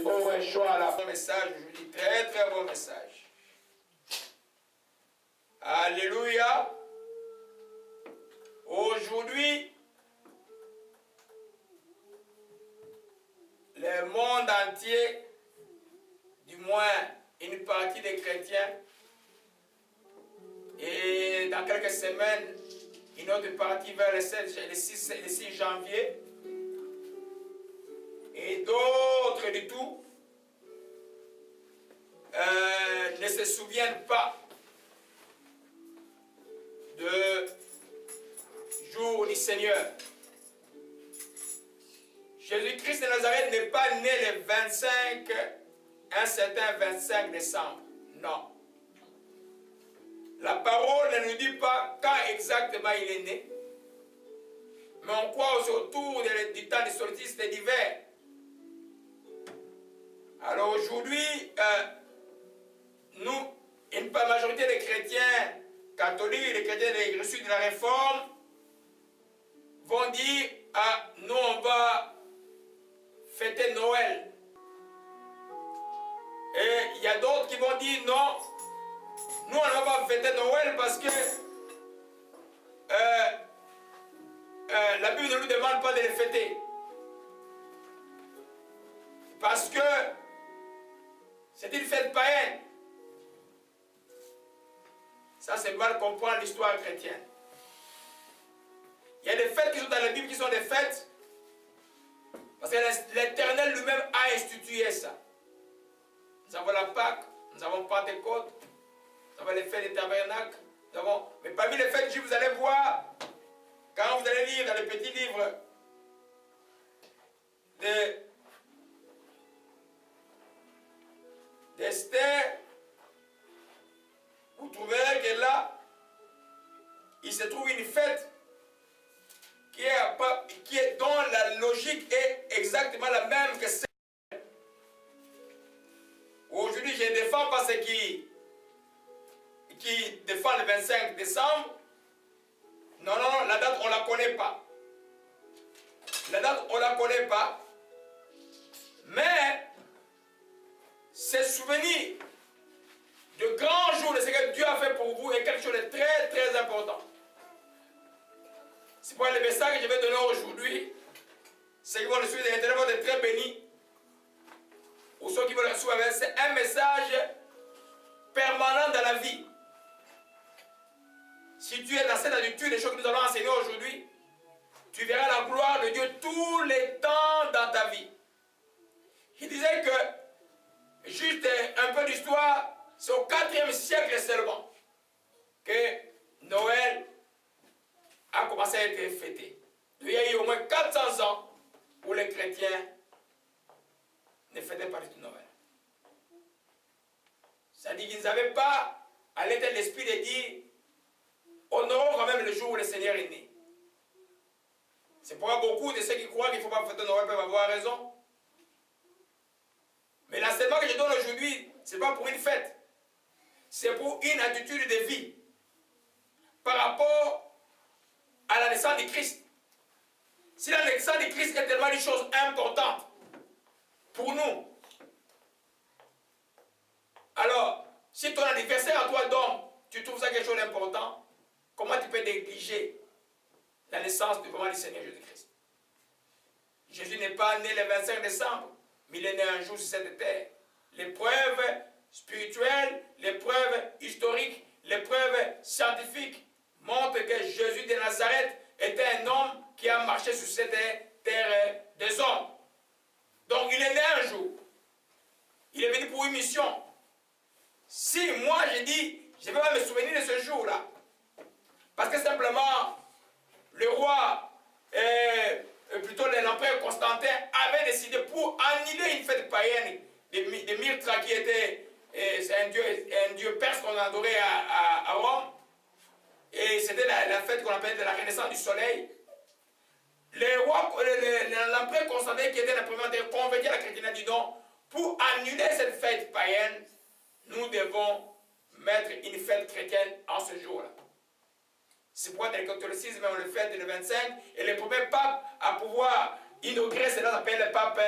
bon choix à la bon message aujourd'hui. Très très bon message. Alléluia. Aujourd'hui, le monde entier, du moins une partie des chrétiens, et dans quelques semaines, une autre partie vers le 6 janvier, et d'autres du tout, ne se souviennent pas de jour du Seigneur. Jésus-Christ de Nazareth n'est pas né le 25, un certain 25 décembre. Non. La parole ne nous dit pas quand exactement il est né. Mais on croit autour du temps des solstices et d'hiver. Alors aujourd'hui, nous, une majorité des chrétiens catholiques, les chrétiens reçus de la Réforme, vont dire, ah, nous on va fêter Noël. Et il y a d'autres qui vont dire, non, nous on ne va pas fêter Noël parce que la Bible ne nous demande pas de les fêter. Parce que c'est une fête païenne. Ça, c'est mal comprendre l'histoire chrétienne. Il y a des fêtes qui sont dans la Bible qui sont des fêtes parce que l'Éternel lui-même a institué ça. Nous avons la Pâque, nous avons Pentecôte, nous avons les fêtes des tabernacles, mais parmi les fêtes juives, vous allez voir, quand vous allez lire dans le petit livre d'Esther, vous trouverez que là, il se trouve une fête dont la logique est exactement la même que celle. Aujourd'hui, je défends pas ceux qui défendent le 25 décembre. Non, non, non, la date, on ne la connaît pas. La date, on ne la connaît pas. Mais, c'est souvenir de grands jours de ce que Dieu a fait pour vous est quelque chose de très, très important. C'est pour le message que je vais donner aujourd'hui. Ceux qui vont le suivre de l'Internet vont être très bénis. Ou ceux qui vont le suivre, c'est un message permanent dans la vie. Si tu es dans cette attitude, les choses que nous allons enseigner aujourd'hui, tu verras la gloire de Dieu tous les temps dans ta vie. Je disais que, juste un peu d'histoire, c'est au 4e siècle seulement que Noël a commencé à être fêté. Il y a eu au moins 400 ans où les chrétiens ne fêtaient pas du tout Noël. C'est-à-dire qu'ils n'avaient pas à l'état de l'esprit de dire honorons quand même le jour où le Seigneur est né. C'est pourquoi beaucoup de ceux qui croient qu'il ne faut pas fêter Noël peuvent avoir raison. Mais l'enseignement que je donne aujourd'hui, ce n'est pas pour une fête. C'est pour une attitude de vie. Par rapport à la naissance de Christ. Si la naissance de Christ est tellement une chose importante pour nous, alors, si ton anniversaire à toi d'homme, tu trouves ça quelque chose d'important, comment tu peux négliger la naissance du Seigneur Jésus-Christ? Jésus n'est pas né le 25 décembre, mais il est né un jour sur cette terre. L'épreuve spirituelle, l'épreuve historique, l'épreuve scientifique montre que Jésus de Nazareth était un homme qui a marché sur cette terre des hommes. Donc il est né un jour. Il est venu pour une mission. Si moi je dis, je ne vais pas me souvenir de ce jour-là, parce que simplement le roi, plutôt l'empereur Constantin avait décidé pour annuler une fête païenne de Mithra qui était un dieu perse qu'on adorait à Rome. Et c'était la fête qu'on appelle de la renaissance du soleil. L'empereur Constantin, qui était le premier de convertir la chrétienté, dit donc, pour annuler cette fête païenne, nous devons mettre une fête chrétienne en ce jour-là. C'est pourquoi dans le catholicisme, on le fête le 25, et le premier pape à pouvoir inaugurer cela s'appelle le pape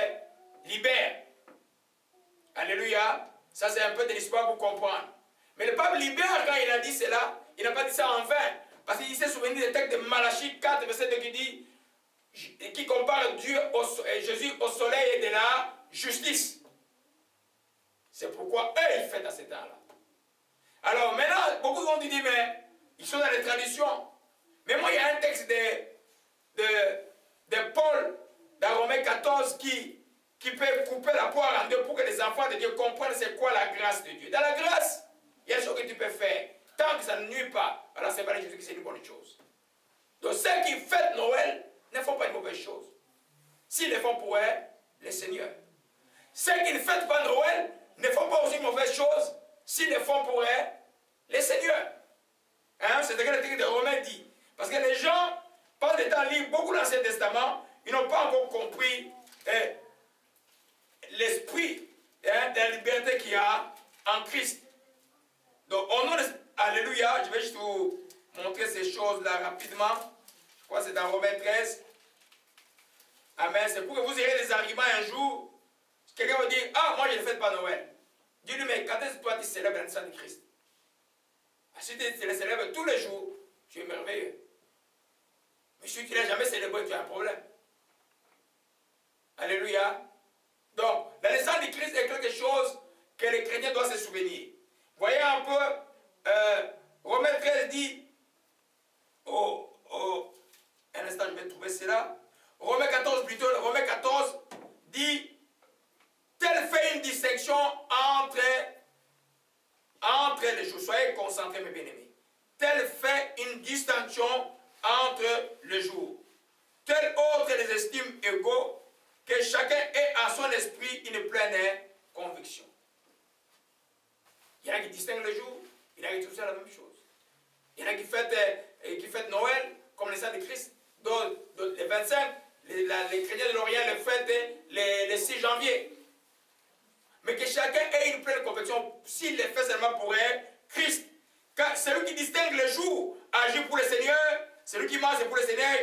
Libère. Ça, c'est un peu de l'histoire pour comprendre. Mais le pape Libère, quand il a dit cela, il n'a pas dit ça en vain. Parce qu'il s'est souvenu des textes de Malachie 4, verset 2 qui dit, qui compare Jésus au soleil et de la justice. C'est pourquoi eux, ils fêtent à ce temps-là. Alors maintenant, beaucoup vont dire, mais ils sont dans les traditions. Mais moi, il y a un texte de Paul, dans Romains 14, qui peut couper la poire en deux pour que les enfants de Dieu comprennent c'est quoi la grâce de Dieu. Dans la grâce, il y a des choses que tu peux faire. Tant que ça ne nuit pas, alors c'est pas Jésus qui c'est une bonne chose. Donc ceux qui fêtent Noël ne font pas une mauvaise chose. S'ils le font pour eux, le Seigneur. Ceux qui ne fêtent pas Noël ne font pas aussi une mauvaise chose s'ils le font pour eux, le Seigneur. Hein? C'est ce que le texte de Romains dit. Parce que les gens, pendant le temps, lisent beaucoup l'Ancien Testament, ils n'ont pas encore compris l'esprit de la liberté qu'il y a en Christ. Donc, au nom de... Alléluia, je vais juste vous montrer ces choses-là rapidement. Je crois que c'est dans Romains 13. Amen. C'est pour que vous ayez des arguments un jour. Quelqu'un va dire, ah, moi je ne fête pas Noël. Dis-lui, mais quand est-ce que toi tu célèbres la naissance de Christ? Si tu le célèbres tous les jours, tu es merveilleux. Mais si tu ne l'as jamais célébré, tu as un problème. Alléluia. Donc, la naissance de Christ est quelque chose que les chrétiens doivent se souvenir. Voyez un peu, Romains 13 dit, un instant, je vais trouver cela. Romains 14 plutôt, Romains 14 dit, tel fait une distinction entre les jours. Soyez concentrés, mes bien-aimés. Tel fait une distinction entre les jours. Tel autre les estime égaux, que chacun ait à son esprit une pleine conviction. Il y en a qui distinguent le jour, il y en a qui trouvent ça la même chose. Il y en a qui fêtent Noël, comme les saints de Christ. Donc, les 25, les chrétiens de l'Orient le fêtent le 6 janvier. Mais que chacun ait une pleine conviction, s'il le fait seulement pour Christ. Car celui qui distingue le jour agit pour le Seigneur, celui qui mange c'est pour le Seigneur,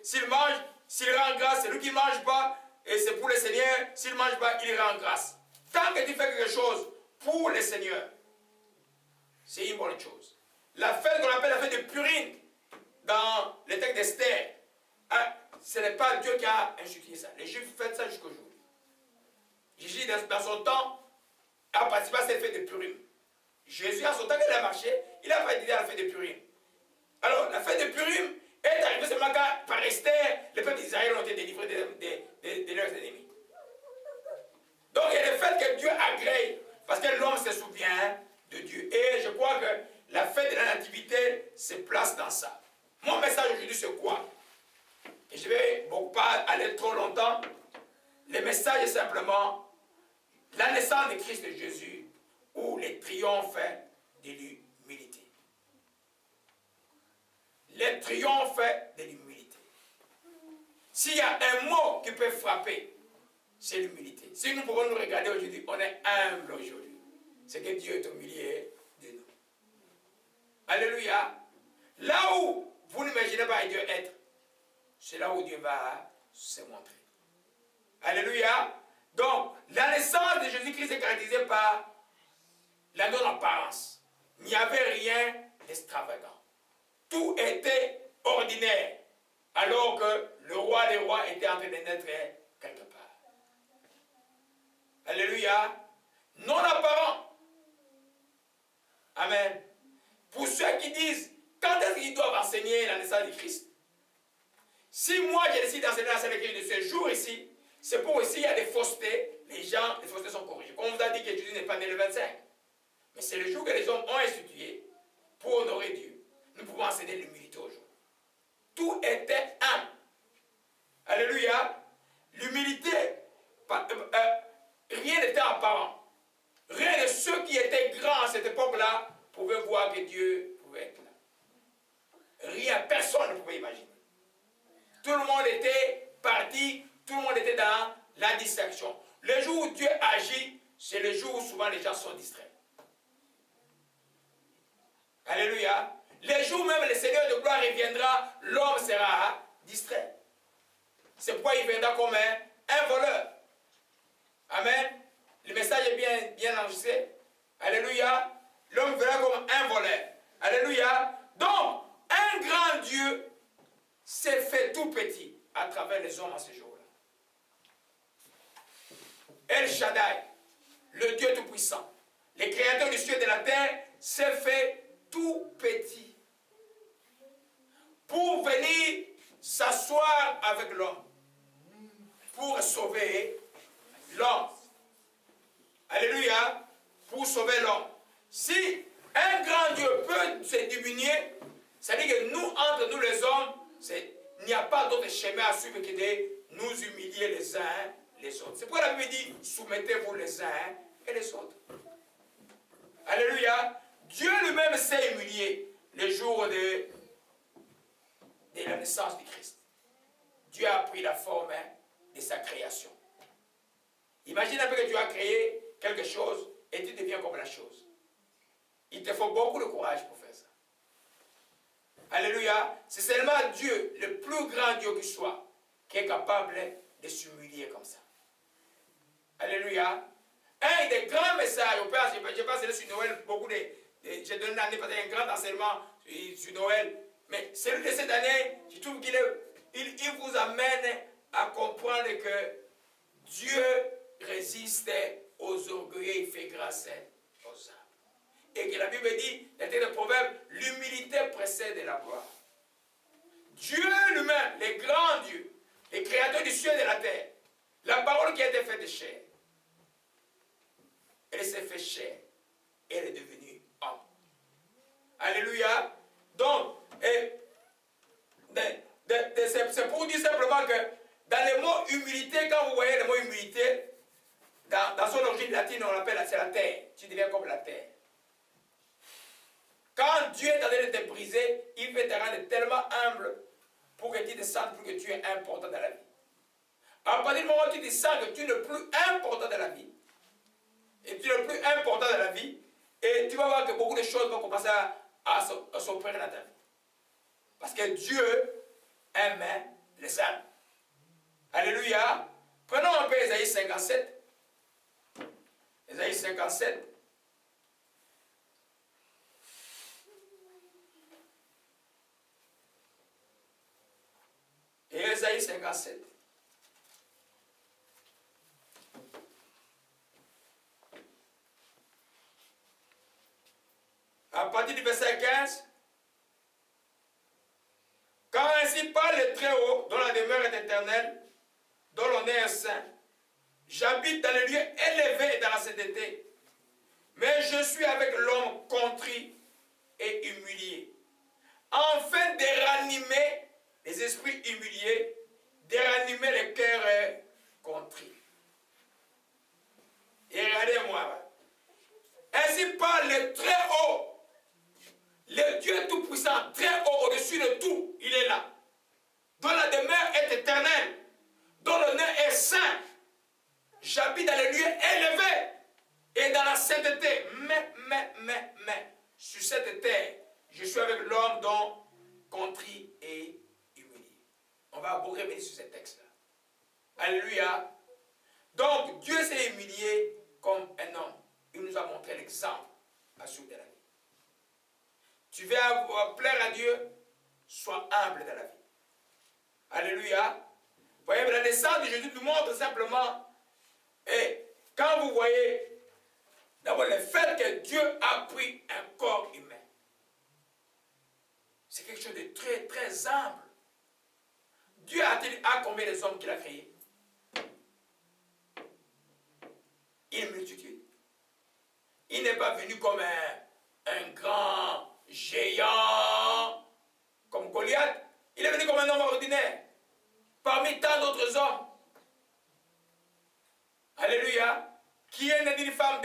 s'il mange, s'il rend grâce, celui qui ne mange pas, et c'est pour le Seigneur, s'il ne mange pas, il rend grâce. Tant que tu fais quelque chose pour le Seigneur, c'est une bonne chose. La fête qu'on appelle la fête de Purine, dans le texte d'Esther, ce n'est pas Dieu qui a institué ça. Les Juifs fêtent ça jusqu'au jour. Jésus, dans son temps, a participé à cette fête de Purim. Jésus, en son temps, quand il a marché, il a participé à la fête de Purim. Alors, la fête de Purim est arrivée seulement quand, par Esther, les peuples d'Israël ont été délivrés de leurs ennemis. Donc, il y a des fêtes que Dieu agrée, parce que l'homme se souvient de Dieu. Et je crois que la fête de la nativité se place dans ça. Mon message aujourd'hui, c'est quoi? Et je ne vais pas aller trop longtemps. Le message est simplement la naissance de Christ de Jésus ou les triomphes de l'humilité. Les triomphes de l'humilité. S'il y a un mot qui peut frapper, c'est l'humilité. Si nous pouvons nous regarder aujourd'hui, on est humble aujourd'hui. C'est que Dieu est au milieu de nous. Alléluia. Là où vous n'imaginez pas Dieu être, c'est là où Dieu va se montrer. Alléluia. Donc, la naissance de Jésus-Christ est caractérisée par la non-apparence. Il n'y avait rien d'extravagant. Tout était ordinaire, alors que le roi des rois était en train de naître quelque part. Alléluia. Non apparent. Amen. Pour ceux qui disent, quand est-ce qu'ils doivent enseigner la naissance de Christ? Si moi je décide d'enseigner la naissance de Christ de ce jour ici, c'est pour ici il y a des faussetés, les faussetés sont corrigées. Comme on vous a dit que Jésus n'est pas né le 25. Mais c'est le jour que les hommes ont institué pour honorer Dieu. Nous pouvons enseigner l'humilité aujourd'hui. Tout était humble. Alléluia. L'humilité, rien n'était apparent. Rien de ceux qui étaient grands à cette époque-là pouvaient voir que Dieu pouvait être là. Rien, personne ne pouvait imaginer. Tout le monde était parti, tout le monde était dans la distraction. Le jour où Dieu agit, c'est le jour où souvent les gens sont distraits. Alléluia. Les jours même le Seigneur de gloire reviendra, l'homme sera distrait. C'est pourquoi il viendra comme un voleur. Amen. Le message est bien enregistré. Alléluia. L'homme verra comme un voleur. Alléluia. Donc, un grand Dieu s'est fait tout petit à travers les hommes en ce jour-là. El Shaddai, le Dieu Tout-Puissant, le Créateur du ciel et de la terre, s'est fait tout petit pour venir s'asseoir avec l'homme, pour sauver l'homme. Alléluia, pour sauver l'homme. Si un grand Dieu peut se diminuer, c'est-à-dire que nous, entre nous les hommes, il n'y a pas d'autre chemin à suivre que de nous humilier les uns les autres. C'est pourquoi la Bible dit, soumettez-vous les uns et les autres. Alléluia. Dieu lui-même s'est humilié le jour de la naissance du Christ. Dieu a pris la forme de sa création. Imagine un peu que tu as créé quelque chose et tu deviens comme la chose. Il te faut beaucoup de courage pour faire ça. Alléluia. C'est seulement Dieu, le plus grand Dieu qui soit, qui est capable de s'humilier comme ça. Alléluia. Un des grands messages, je pense sur Noël, j'ai donné l'année passée un grand enseignement sur Noël, mais celui de cette année, je trouve qu'il vous amène à comprendre que Dieu résiste aux orgueilleux et fait grâce aux humbles. Et que la Bible dit, dans le proverbe, l'humilité précède la gloire. Dieu lui-même, le grand Dieu, le créateur du ciel et de la terre, la parole qui a été faite chair, elle s'est fait chair, elle est devenue homme. Alléluia. Donc, c'est pour dire simplement que dans le mot humilité, quand vous voyez le mot humilité, dans son origine latine, on l'appelle c'est la terre. Tu deviens comme la terre. Quand Dieu est en train de te briser, il veut te rendre tellement humble pour que tu te sentes plus que tu es important dans la vie. À partir du moment où tu te sens que tu n'es plus important dans la vie, et tu n'es plus important dans la vie, et tu vas voir que beaucoup de choses vont commencer à s'opérer dans ta vie. Parce que Dieu aime les âmes. Alléluia. Prenons un peu Ésaïe 57. Ésaïe 57. Et Ésaïe 57. À partir du verset 15. Quand ainsi parle le Très-Haut, dont la demeure est éternelle, dont l'honneur est saint, j'habite dans les lieux élevés et dans la sainteté, mais je suis avec l'homme contrit et humilié, afin de ranimer les esprits humiliés, de ranimer les cœurs contrits. Et regardez-moi, ainsi parle le Très-Haut, le Dieu Tout-Puissant, très haut, au-dessus de tout, il est là. Dont la demeure est éternelle, dont le nom est saint. J'habite dans les lieux élevés et dans la sainteté. Mais, sur cette terre, je suis avec l'homme dont contrit et humilié. On va beaucoup revenir sur ce texte-là. Alléluia. Donc, Dieu s'est humilié comme un homme. Il nous a montré l'exemple à suivre de la vie. Tu veux plaire à Dieu, sois humble dans la vie. Alléluia. Vous voyez, la naissance de Jésus nous montre simplement, et quand vous voyez, d'abord le fait que Dieu a pris un corps humain, c'est quelque chose de très, très humble. Dieu a combien des hommes qu'il a créés? Une multitude. Il n'est pas venu comme un grand géant comme Goliath, il est venu comme un homme ordinaire, parmi tant d'autres hommes. Alléluia. Qui est né d'une femme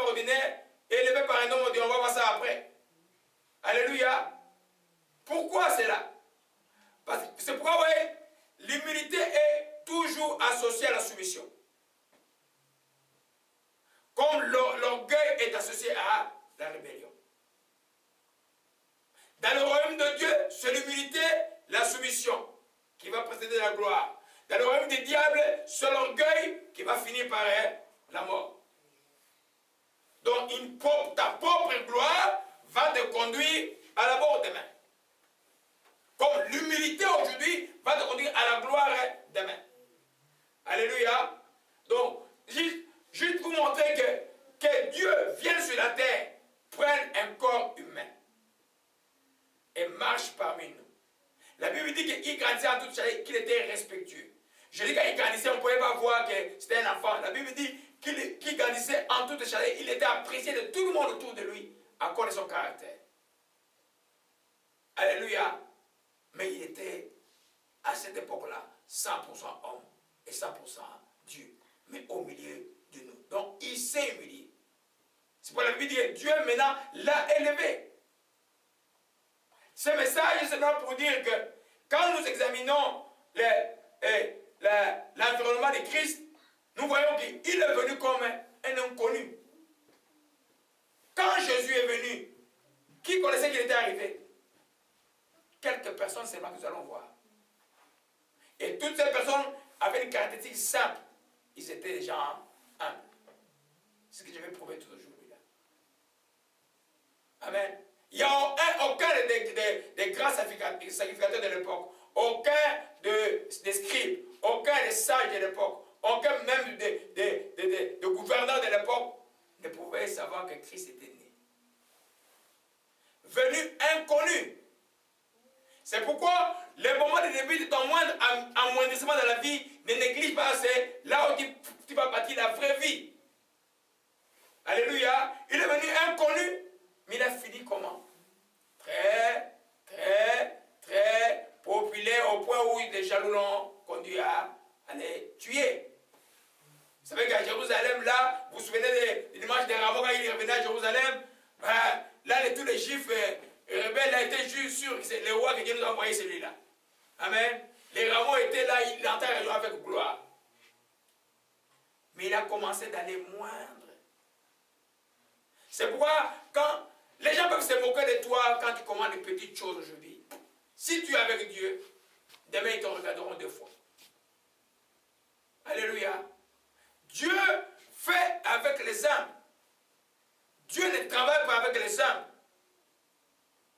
ordinaire et élevé par un homme ordinaire. On va voir ça après. Alléluia. Pourquoi cela? C'est pourquoi, vous voyez, l'humilité est toujours associée à la soumission. Comme l'orgueil est associé à la rébellion. Dans le royaume de Dieu, c'est l'humilité, la soumission qui va précéder la gloire. Dans le royaume des diables, c'est l'orgueil qui va finir par la mort. ta propre gloire va te conduire à la mort demain. Comme l'humilité aujourd'hui va te conduire à la gloire demain. Alléluia. Donc, juste pour montrer que Dieu vienne sur la terre, prenne un corps humain et marche parmi nous. La Bible dit qu'il grandissait en toute chaleur, qu'il était respectueux. Je dis qu'il grandissait, on ne pouvait pas voir que c'était un enfant. La Bible dit qu'il grandissait en toute chaleur. Il était apprécié de tout le monde autour de lui à cause de son caractère. Alléluia. Mais il était à cette époque-là 100% homme et 100% Dieu. Mais au milieu de nous. Donc il s'est humilié. C'est pour la Bible dit que Dieu maintenant l'a élevé. Ce message, c'est pour dire que quand nous examinons l'environnement de Christ, nous voyons qu'il est venu comme un inconnu. Quand Jésus est venu, qui connaissait qu'il était arrivé? Quelques personnes seulement que nous allons voir. Et toutes ces personnes avaient une caractéristique simple. Ils étaient des gens humbles. C'est ce que je vais prouver tout aujourd'hui là. Amen. Il n'y a aucun des grands sacrificateurs de l'époque, aucun des scribes, aucun des sages de l'époque, aucun même des gouverneurs de l'époque ne pouvait savoir que Christ était né. Venu inconnu. C'est pourquoi les moments de début de ton amoindrissement dans la vie, ne néglige pas, c'est là où tu vas bâtir la vraie vie. Alléluia. Il est venu inconnu. Mais il a fini comment? Très populaire au point où les jaloux l'ont conduit à les tuer. Vous savez qu'à Jérusalem, là, vous vous souvenez de l'image des rameaux quand il revenait à Jérusalem, là, tous les juifs rebelles là, étaient juste sûrs que c'est le roi que Dieu nous a envoyé celui-là. Amen. Les rameaux étaient là, il entrait avec gloire. Mais il a commencé d'aller moindre. C'est pourquoi quand les gens peuvent se moquer de toi quand tu commandes des petites choses aujourd'hui. Si tu es avec Dieu, demain ils te regarderont deux fois. Alléluia. Dieu fait avec les âmes. Dieu ne travaille pas avec les âmes.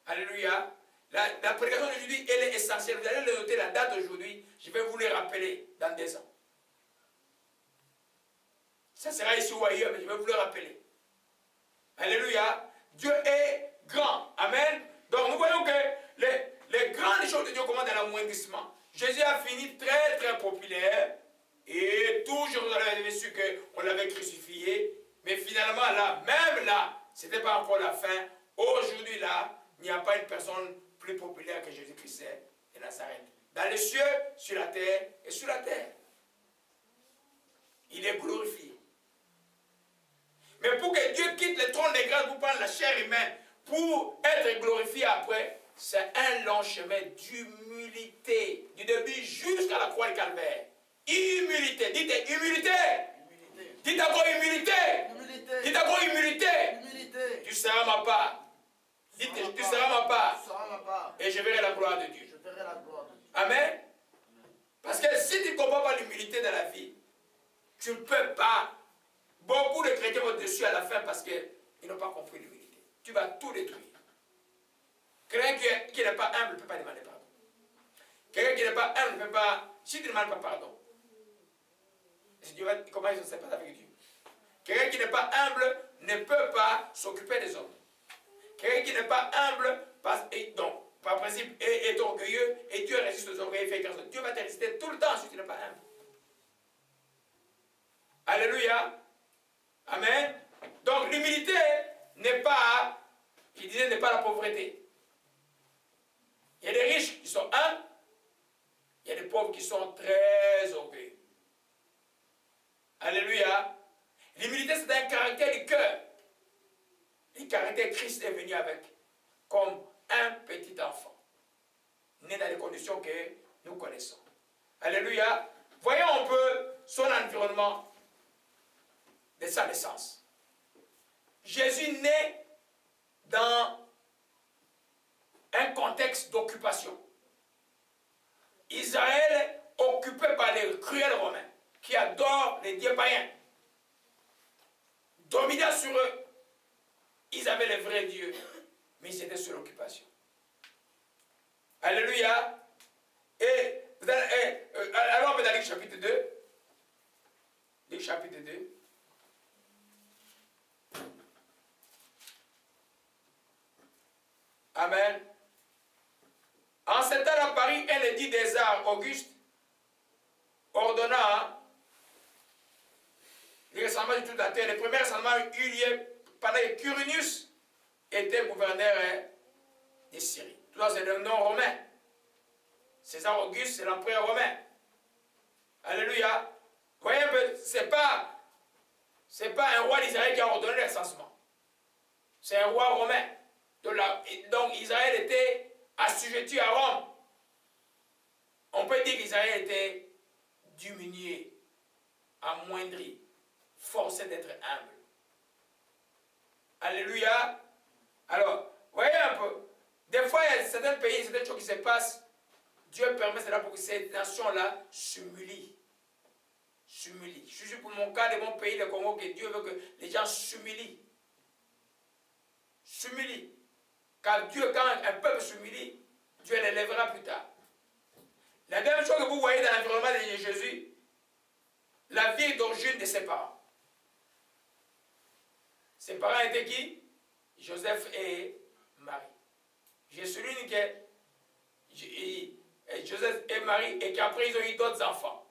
Alléluia. La prédication d'aujourd'hui, elle est essentielle. Vous allez le noter la date d'aujourd'hui. Je vais vous le rappeler dans 2 ans. Ça sera ici ou ailleurs, mais je vais vous le rappeler. Alléluia. Dieu est grand. Amen. Donc nous voyons que les grandes choses de Dieu commencent dans l'amoindrissement. Jésus a fini très populaire. Et toujours vous avez su qu'on l'avait crucifié. Mais finalement là, même là, ce n'était pas encore la fin. Aujourd'hui là, il n'y a pas une personne plus populaire que Jésus-Christ de Nazareth. Dans les cieux, sur la terre et sur la terre. Il est glorifié. Mais pour que Dieu quitte le trône des grâces pour prendre la chair humaine, pour être glorifié après, c'est un long chemin d'humilité, du début jusqu'à la croix du calvaire. Humilité, dites humilité. Dites encore humilité. Dites encore humilité. Tu seras ma part. Dites, tu seras ma part. Et je verrai la gloire de Dieu. Amen. Parce que si tu ne comprends pas l'humilité dans la vie, tu ne peux pas. Beaucoup de chrétiens vont dessus à la fin parce qu'ils n'ont pas compris l'humilité. Tu vas tout détruire. Quelqu'un qui n'est pas humble ne peut pas demander pardon. Quelqu'un qui n'est pas humble ne peut pas. Si tu ne demandes pas pardon, comment ils ne se pas avec Dieu? Quelqu'un qui n'est pas humble ne peut pas s'occuper des hommes. Quelqu'un qui n'est pas humble, donc, par principe, est orgueilleux et Dieu résiste aux orgueils et fait grâce. Dieu va te résister tout le temps si tu n'es pas humble. Alléluia. Amen. Donc l'humilité n'est pas, je disais, n'est pas la pauvreté. Il y a des riches qui sont humbles, il y a des pauvres qui sont très orgueilleux. Alléluia. L'humilité, c'est un caractère du cœur. Le caractère Christ est venu avec, comme un petit enfant, né dans les conditions que nous connaissons. Alléluia. Voyons un peu son environnement de sa naissance. Jésus naît dans un contexte d'occupation. Israël occupé par les cruels romains qui adorent les dieux païens, dominant sur eux. ils avaient le vrai Dieu, mais ils étaient sous l'occupation. Alléluia. Et alors on peut dans Luc chapitre 2. Luc chapitre 2. Amen. En ce temps-là, Paris, un édit des arts Auguste ordonna les rassemblements de toute la terre. Le premier rassemblement eut lieu pendant que Quirinius était gouverneur de Syrie. Tout ça, c'est le nom romain. César Auguste, c'est l'empereur romain. Alléluia. Vous voyez, c'est pas un roi d'Israël qui a ordonné le recensement. C'est un roi romain. Donc Israël était assujetti à Rome. On peut dire qu'Israël était diminué, amoindri, forcé d'être humble. Alléluia. Alors, voyez un peu, des fois il y a certains pays, certaines choses qui se passent, Dieu permet cela pour que cette nation-là s'humilie. S'humilie. Je suis pour mon cas de mon pays, le Congo, que Dieu veut que les gens s'humilient. S'humilie. Car Dieu, quand un peuple s'humilie, Dieu l'élèvera plus tard. La même chose que vous voyez dans l'environnement de Jésus, la vie d'origine de ses parents. Ses parents étaient qui? Joseph et Marie. Je souligne que Joseph et Marie, et qu'après ils ont eu d'autres enfants.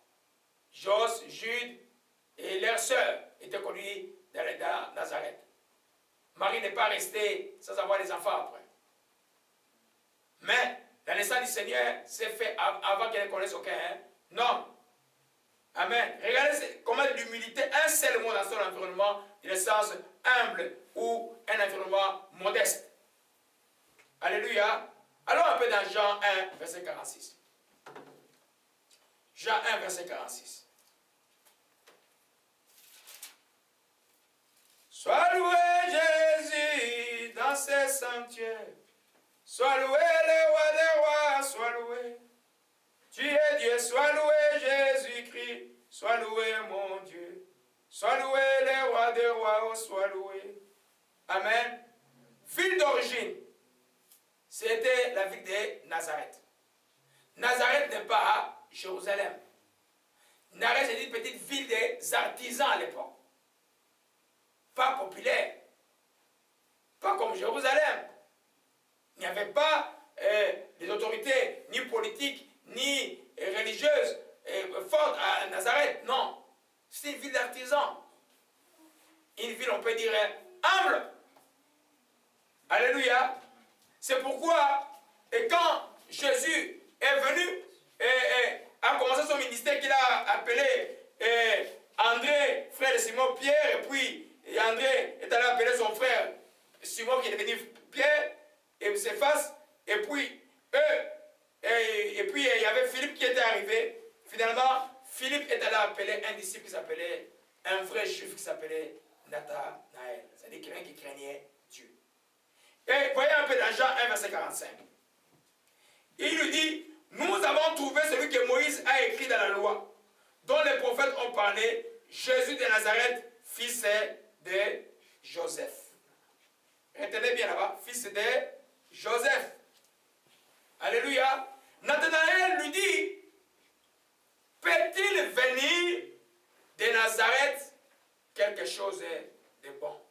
Jos, Jude et leur sœur étaient connus dans Nazareth. Marie n'est pas restée sans avoir des enfants après. Mais la naissance du Seigneur s'est faite avant qu'elle ne connaisse aucun homme. Amen. Regardez comment l'humilité, un seul mot dans son environnement, de naissance humble ou un environnement modeste. Alléluia. Allons un peu dans Jean 1, verset 46. Jean 1, verset 46. Sois loué Jésus dans ses sanctuaires. Sois loué le roi des rois, sois loué. Tu es Dieu, sois loué Jésus-Christ. Sois loué mon Dieu. Sois loué le roi des rois, sois loué. Amen. Ville d'origine, c'était la ville de Nazareth. Nazareth n'est pas à Jérusalem. Nazareth, c'est une petite ville des artisans à l'époque. Pas populaire. Pas comme Jérusalem. Il n'y avait pas des autorités ni politiques ni religieuses fortes à Nazareth. Non. C'est une ville d'artisans. Une ville, on peut dire, humble. Alléluia. C'est pourquoi, et quand Jésus est venu et a commencé son ministère, qu'il a appelé André, frère de Simon-Pierre, et puis André est allé appeler son frère Simon qui est devenu Pierre, et Céphas, et puis et puis il y avait Philippe qui était arrivé. Finalement, Philippe est allé appeler un disciple qui s'appelait, un vrai juif qui s'appelait Nathanaël, c'est-à-dire quelqu'un qui craignait Dieu. Et voyez un peu dans Jean 1, verset 45. Il lui dit, nous avons trouvé celui que Moïse a écrit dans la loi, dont les prophètes ont parlé, Jésus de Nazareth, fils de Joseph. Retenez bien là-bas, fils de Joseph. Alléluia. Nathanaël lui dit, peut-il venir de Nazareth quelque chose de bon?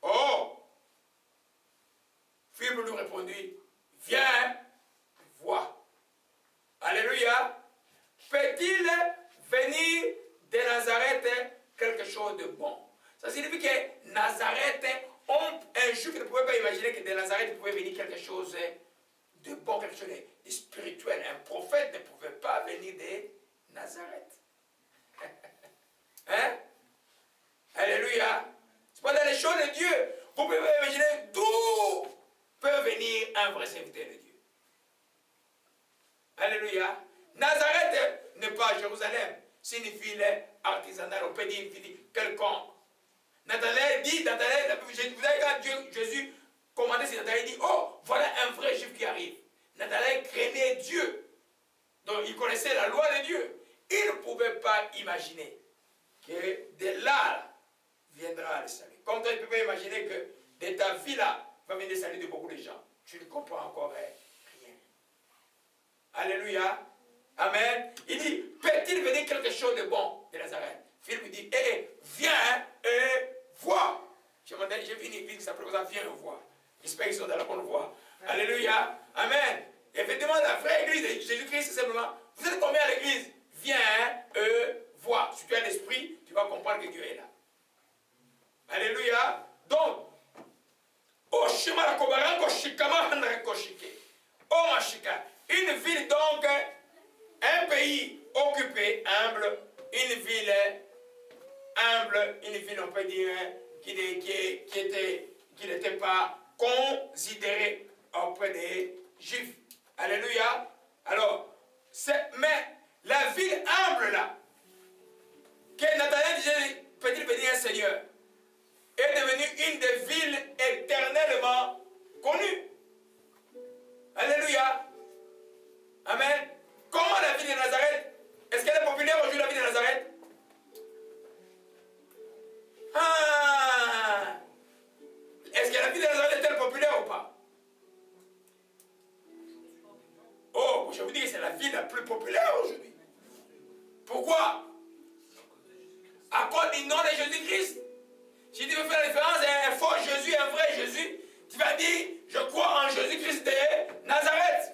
Oh! Philippe lui répondit, viens, vois. Alléluia. Peut-il venir de Nazareth quelque chose de bon? Ça signifie que Nazareth, un juif ne pouvait pas imaginer que de Nazareth pouvait venir quelque chose de bon, quelque chose de spirituel. Un prophète ne pouvait pas venir de Nazareth. Hein? Alléluia. C'est pas dans les choses de Dieu. Vous pouvez imaginer d'où peut venir un vrai serviteur de Dieu. Alléluia. Nazareth n'est pas Jérusalem. C'est une ville artisanale. On peut dire une ville quelconque. Nathanaël dit, vous avez quand Jésus commandait, c'est Nathanaël dit, oh, voilà un vrai juif qui arrive. Nathanaël craignait Dieu. Donc il connaissait la loi de Dieu. Il ne pouvait pas imaginer que de là viendra le salut. comme toi, tu ne peux pas imaginer que de ta vie là, va venir salir de beaucoup de gens. Tu ne comprends encore rien. Alléluia. Amen. Il dit, peut-il venir quelque chose de bon de Nazareth? Philippe dit, viens et vois. J'ai vu une église qui s'appelle comme ça, viens et vois. J'espère qu'ils sont dans la bonne voie. Alléluia. Amen. Effectivement, la vraie église de Jésus-Christ, c'est simplement, vous êtes combien à l'église? Viens et vois. Si tu as l'esprit, tu vas comprendre que Dieu est là. Alléluia. Donc, une ville donc, un pays occupé, humble, une ville humble, une ville on peut dire qui n'était pas considérée auprès des Juifs. Alléluia. Alors, mais la ville humble là, que Nathanaël disait, peut-il venir un Seigneur, est devenue une des villes éternellement connues. Alléluia. Amen. Comment la ville de Nazareth, est-ce qu'elle est populaire aujourd'hui, la ville de Nazareth? Ah! Est-ce que la ville de Nazareth est-elle populaire ou pas? Oh, je vous dis que c'est la ville la plus populaire aujourd'hui. Pourquoi? À cause du nom de Jésus-Christ. Si tu veux faire la différence entre un faux Jésus et un vrai Jésus, tu vas dire, je crois en Jésus-Christ de Nazareth.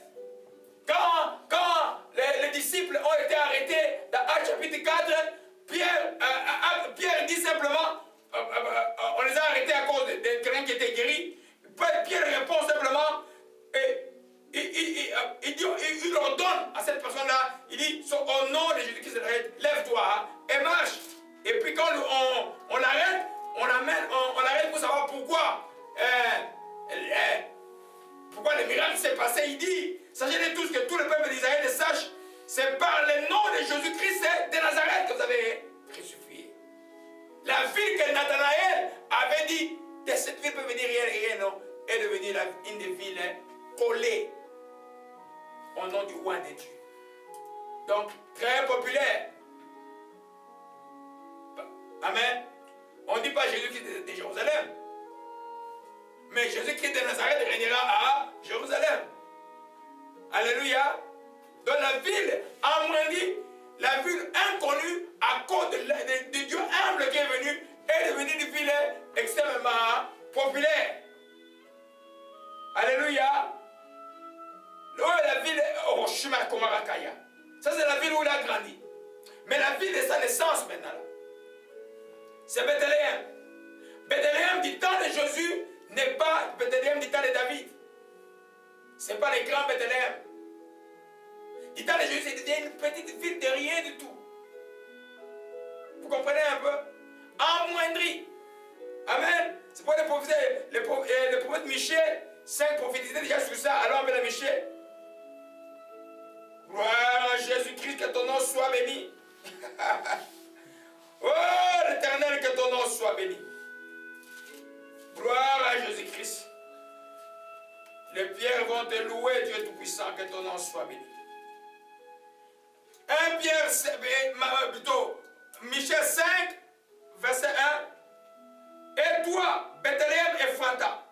Quand les disciples ont été arrêtés dans Actes chapitre 4, Pierre dit simplement, on les a arrêtés à cause de quelqu'un qui était guéri. Pierre répond simplement, et il leur donne à cette personne-là, il dit, au nom de Jésus-Christ de Nazareth, lève-toi et marche. Et puis quand on l'arrête, on l'arrête pour savoir pourquoi le miracle s'est passé. Il dit, sachez tous que tout le peuple d'Israël le sache, c'est par le nom de Jésus-Christ de Nazareth que vous avez crucifié. La ville que Nathanaël avait dit, de cette ville peut venir rien, non, est devenue une des villes collées au nom du roi de Dieu. Donc, très populaire. Amen. On ne dit pas Jésus-Christ de Jérusalem. Mais Jésus-Christ de Nazareth régnera à Jérusalem. Alléluia. Donc la ville amoindrie, la ville inconnue à cause de Dieu humble qui est venu, est devenue une ville extrêmement populaire. Alléluia. La ville Hiroshima Komarakaya. Ça c'est la ville où il a grandi. Mais la ville de sa naissance maintenant, c'est Bethléem. Bethléem du temps de Jésus n'est pas Bethléem du temps de David. Ce n'est pas les grands Bethléem. Du temps de Jésus, c'était une petite ville de rien du tout. Vous comprenez un peu? Amoindri. Amen. C'est pour le prophète Michée, 5 prophétisaient déjà sur ça. Alors, appelle Michée. Gloire à Jésus-Christ, que ton nom soit béni. Oh, l'Éternel, que ton nom soit béni. Gloire à Jésus-Christ. Les pierres vont te louer, Dieu Tout-Puissant, que ton nom soit béni. Michée 5, verset 1. Et toi, Bethléem Ephrata,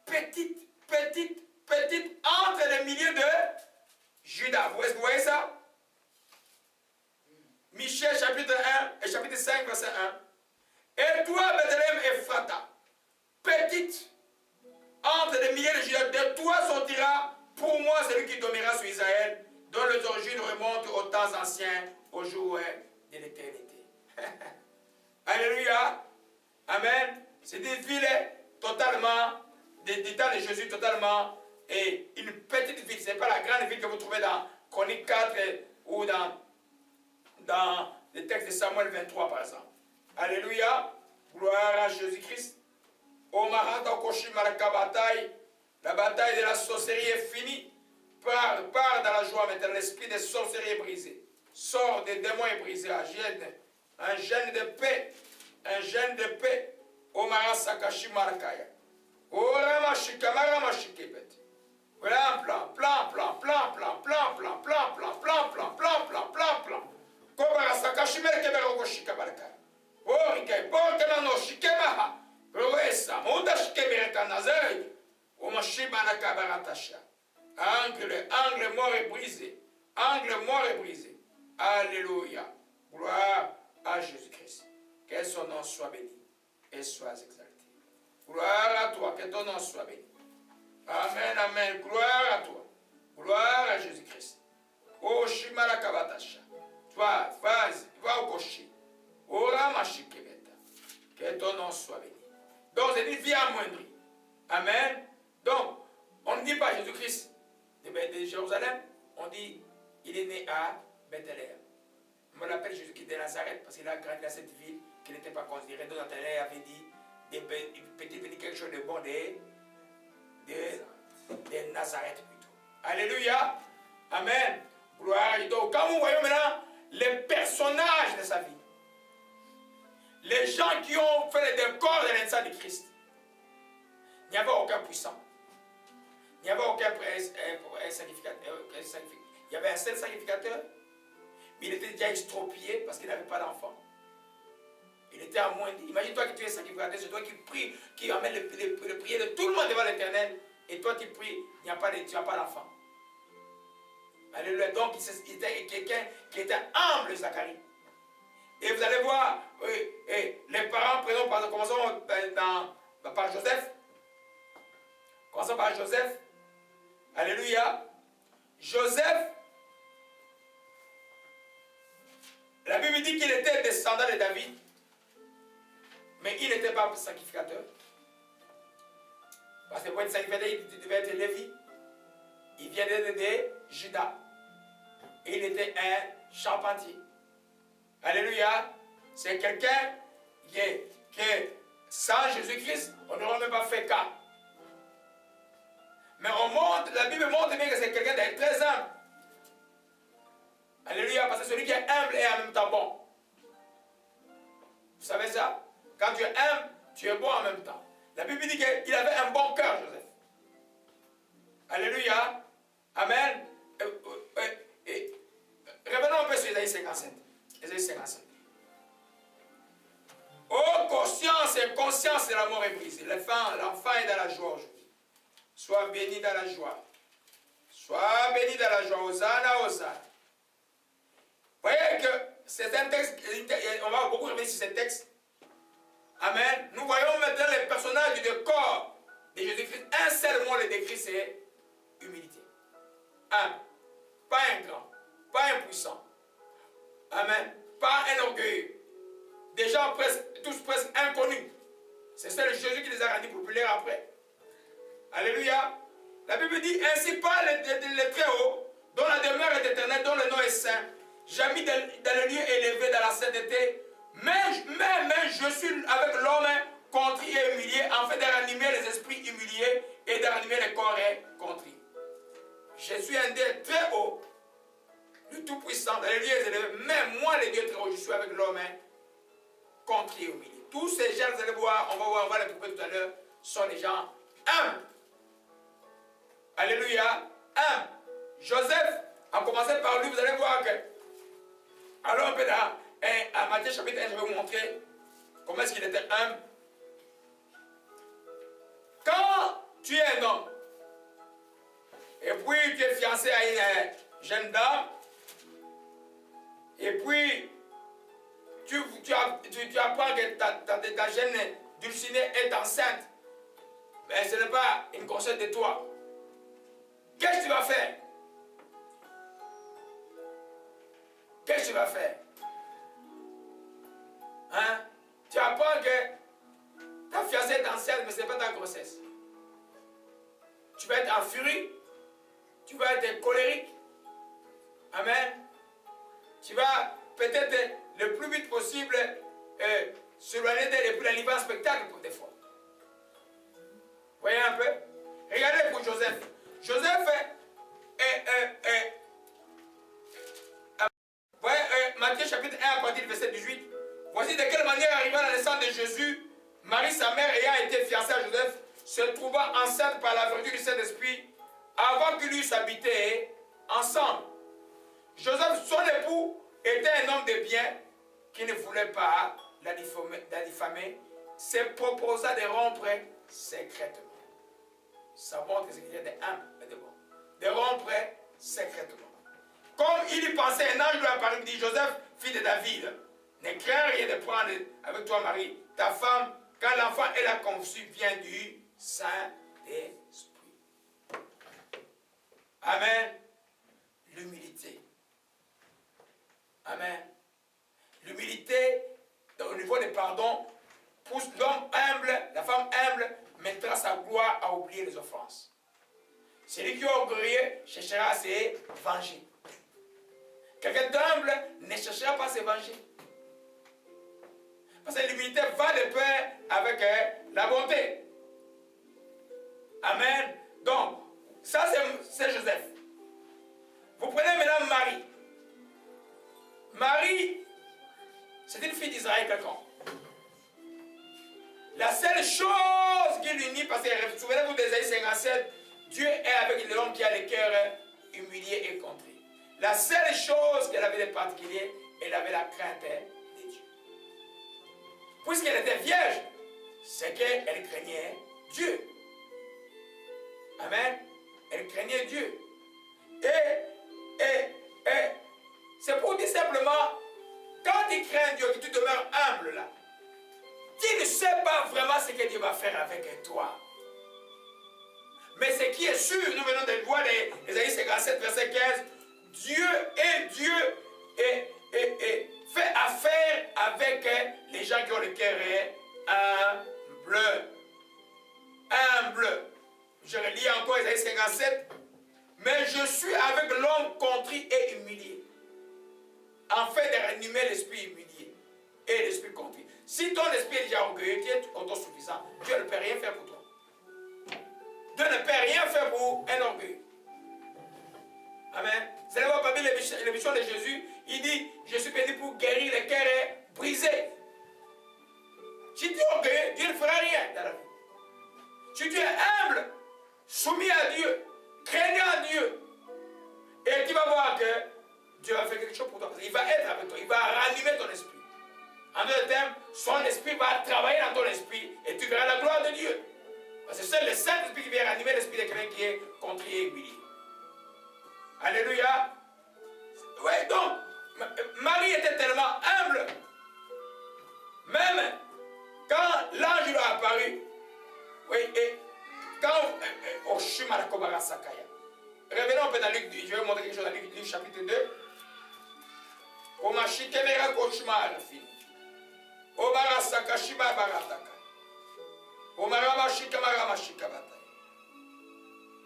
petite entre les milieux de Juda. Vous voyez ça? Michée chapitre 1 et chapitre 5, verset 1. Et toi, Bethléem Ephrata, petite entre les milliers de Juda, de toi sortira pour moi celui qui dominera sur Israël, dont les origines remontent aux temps anciens, aux jours de l'éternité. Alléluia. Amen. C'est une ville totalement, du temps de Jésus, totalement, et une petite ville. Ce n'est pas la grande ville que vous trouvez dans Chronique 4 ou dans le texte de Samuel 23, par exemple. Alléluia. Gloire à Jésus-Christ. La bataille de la sorcellerie est finie. Pars dans la joie maintenant. L'esprit de sorcellerie est brisé. Sors des démons est brisé. Un gène de paix. Un gène de paix. Omara Sakashi Marakaya. Orama Shikamara Shikebet. Voilà un plan. Kobara Sakashi Merkebero Shikabaraka. Orike, Portemano, Shikema. Aratasha. Angle mort est brisé. Angle mort est brisé. Alléluia. Gloire à Jésus-Christ. Que son nom soit béni et soit exalté. Gloire à toi, que ton nom soit béni. Amen, amen. Gloire à toi. Gloire à Jésus-Christ. Oh, Shimala Kavatasha. Toi, vas-y, va au cocher. Ora Mashikebeta. Que ton nom soit béni. Donc, c'est une vie amoindrie. Amen. Donc, on ne dit pas Jésus-Christ de Jérusalem, on dit il est né à Bethléem. On l'appelle Jésus-Christ de Nazareth parce qu'il a grandi dans cette ville qui n'était pas considérée. Donc, Nathanaël avait dit peut-être venir quelque chose de bon de Nazareth plutôt. Alléluia. Amen. Gloire à Dieu. Donc, quand vous voyez maintenant les personnages de sa vie, les gens qui ont fait le décor de l'instant de Christ, il n'y avait aucun puissant. Il n'y avait aucun sacrificateur. Il y avait un seul sacrificateur, mais il était déjà extropié parce qu'il n'avait pas d'enfant. Il était à moins. Imagine-toi que tu es sacrificateur, c'est toi qui prie, qui amène le prier de tout le monde devant l'Éternel, et toi tu pries, tu n'as pas d'enfant. Alléluia. Donc il était quelqu'un qui était humble, Zacharie. Et vous allez voir, les parents, commençons par Joseph. Commençons par Joseph. Alléluia. Joseph, la Bible dit qu'il était descendant de David, mais il n'était pas sacrificateur. Parce que pour être sacrificateur, il devait être Lévi. Il vient de Juda. Et il était un charpentier. Alléluia. C'est quelqu'un qui, sans Jésus-Christ, on n'aurait même pas fait cas. Mais la Bible montre bien que c'est quelqu'un de très humble. Alléluia, parce que celui qui est humble est en même temps bon. Vous savez ça? Quand tu es humble, tu es bon en même temps. La Bible dit qu'il avait un bon cœur, Joseph. Alléluia. Amen. Revenons un peu sur Ésaïe 57. Ésaïe 57. Oh, conscience et conscience de la mort est brisée. L'enfant est dans la joie aujourd'hui. Sois béni dans la joie. Sois béni dans la joie. Hosanna, Hosanna. Vous voyez que c'est un texte, on va beaucoup revenir sur ce texte. Amen. Nous voyons maintenant les personnages du décor de Jésus-Christ. Un seul mot le décrit, c'est humilité. Un. Pas un grand, pas un puissant. Amen. Pas un orgueilleux. Des gens tous presque inconnus. C'est ça le Jésus qui les a rendus populaires après. Alléluia. La Bible dit, ainsi parle le Très-Haut, dont la demeure est éternelle, dont le nom est saint. J'ai mis dans le lieu élevé, dans la sainteté, mais je suis avec l'homme contrit et humilié, afin de ranimer les esprits humiliés et de ranimer les corps contrits. Je suis un Dieu très haut, le Tout-Puissant, dans les lieux élevés, mais moi, le Dieu très haut, je suis avec l'homme contrit et humilié. Tous ces gens, vous allez voir, on va les trouver tout à l'heure, sont des gens humbles. Alléluia. Joseph, en commençant par lui, vous allez voir que, alors un peu à Matthieu chapitre 1, je vais vous montrer comment est-ce qu'il était humble. Quand tu es un homme, et puis tu es fiancé à une jeune dame, et puis tu apprends que ta jeune dulcinée est enceinte, mais ce n'est pas une conseil de toi. Qu'est-ce que tu vas faire? Qu'est-ce que tu vas faire? Hein? Tu apprends que ta fiancée est enceinte, mais ce n'est pas ta grossesse. Tu vas être en furie. Tu vas être colérique. Amen. Tu vas peut-être le plus vite possible s'éloigner d'elle et puis la livrer en spectacle pour des fois. Voyez un peu? Regardez pour Joseph. Joseph Matthieu chapitre 1 à partir du verset 18. Voici de quelle manière arriva la naissance de Jésus. Marie, sa mère, ayant été fiancée à Joseph, se trouva enceinte par la vertu du Saint-Esprit avant qu'ils eussent habité ensemble. Joseph, son époux, était un homme de bien qui ne voulait pas la diffamer, se proposa de rompre secrètement. ça montre ce qu'il y a d'humble et de bon. De rompre secrètement. Comme il y pensait, un ange lui apparut et dit, Joseph, fils de David, ne crains rien de prendre avec toi Marie, ta femme, car l'enfant elle a conçu vient du Saint-Esprit. Amen. L'humilité. Amen. L'humilité, au niveau des pardons, pousse l'homme humble, la femme humble, mettra sa gloire à oublier les offenses. Celui qui est orgueilleux cherchera à se venger. Quelqu'un d'humble ne cherchera pas à se venger. Parce que l'humilité va de pair avec la bonté. Amen. Donc, ça c'est Joseph. Vous prenez maintenant Marie. Marie, c'est une fille d'Israël quelconque. La seule chose qui l'unit, parce que souvenez-vous d'Ésaïe 57, Dieu est avec l'homme qui a le cœur humilié et contrit. La seule chose qu'elle avait de particulier, elle avait la crainte de Dieu. Puisqu'elle était vierge, c'est qu'elle craignait Dieu. Amen. Elle craignait Dieu. Et c'est pour dire simplement, quand tu crains Dieu, que tu demeures humble là, tu ne sais pas vraiment ce que Dieu va faire avec toi. Mais ce qui est sûr, nous venons de voir Ésaïe 57, verset 15, Dieu est Dieu et fait affaire avec les gens qui ont le cœur humble. Humble. Je relis encore Ésaïe 57. Mais je suis avec l'homme contrit et humilié, afin de ranimer l'esprit humilié et l'esprit contrit. Si ton esprit est déjà orgueilleux, tu es autosuffisant, Dieu ne peut rien faire pour toi. Dieu ne peut rien faire pour un orgueil. Amen. Vous allez voir parmi les missions de Jésus, il dit, je suis venu pour guérir les cœurs brisés. Si tu es orgueilleux, Dieu ne fera rien dans la vie. Si tu es humble, soumis à Dieu, craignant Dieu, et tu vas voir que Dieu va faire quelque chose pour toi. Il va être avec toi, il va ranimer ton esprit. En d'autres termes, son esprit va travailler dans ton esprit et tu verras la gloire de Dieu. Parce que c'est le Saint-Esprit qui vient ranimer l'esprit de quelqu'un qui est contrit et humilié. Alléluia. Oui, donc, Marie était tellement humble, même quand l'ange lui a apparu, oui, et quand au chemin de Kobara Sakaya. Revenons un peu dans Luc, je vais vous montrer quelque chose dans Luc chapitre 2. Omashi Kemera Koshma Rafi. Obara Sakashiba Barataka. Omara Shikamara Mashikabata.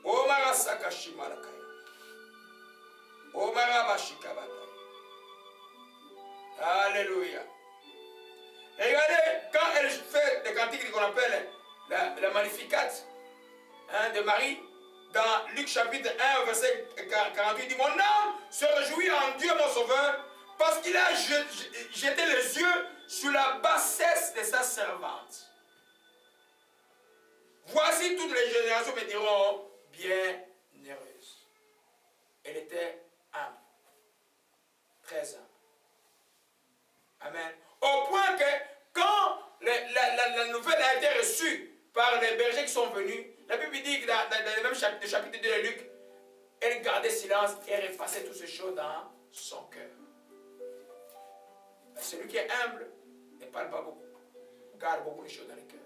Omara Sakashima Lakaya. Omara Mashikabata. Alléluia. Regardez, quand elle fait des cantiques qu'on appelle la Magnificat de Marie, dans Luc chapitre 1, verset 48, il dit, mon âme se réjouit en Dieu mon sauveur, parce qu'il a jeté les yeux sur la bassesse de sa servante. Voici toutes les générations me diront, bienheureuse. Elle était humble, très humble. Amen. Au point que quand la nouvelle a été reçue par les bergers qui sont venus, la Bible dit que dans le même chapitre 2 de Luc, elle gardait silence et effaçait toutes ces choses dans son cœur. Celui qui est humble ne parle pas beaucoup, garde beaucoup de choses dans le cœur.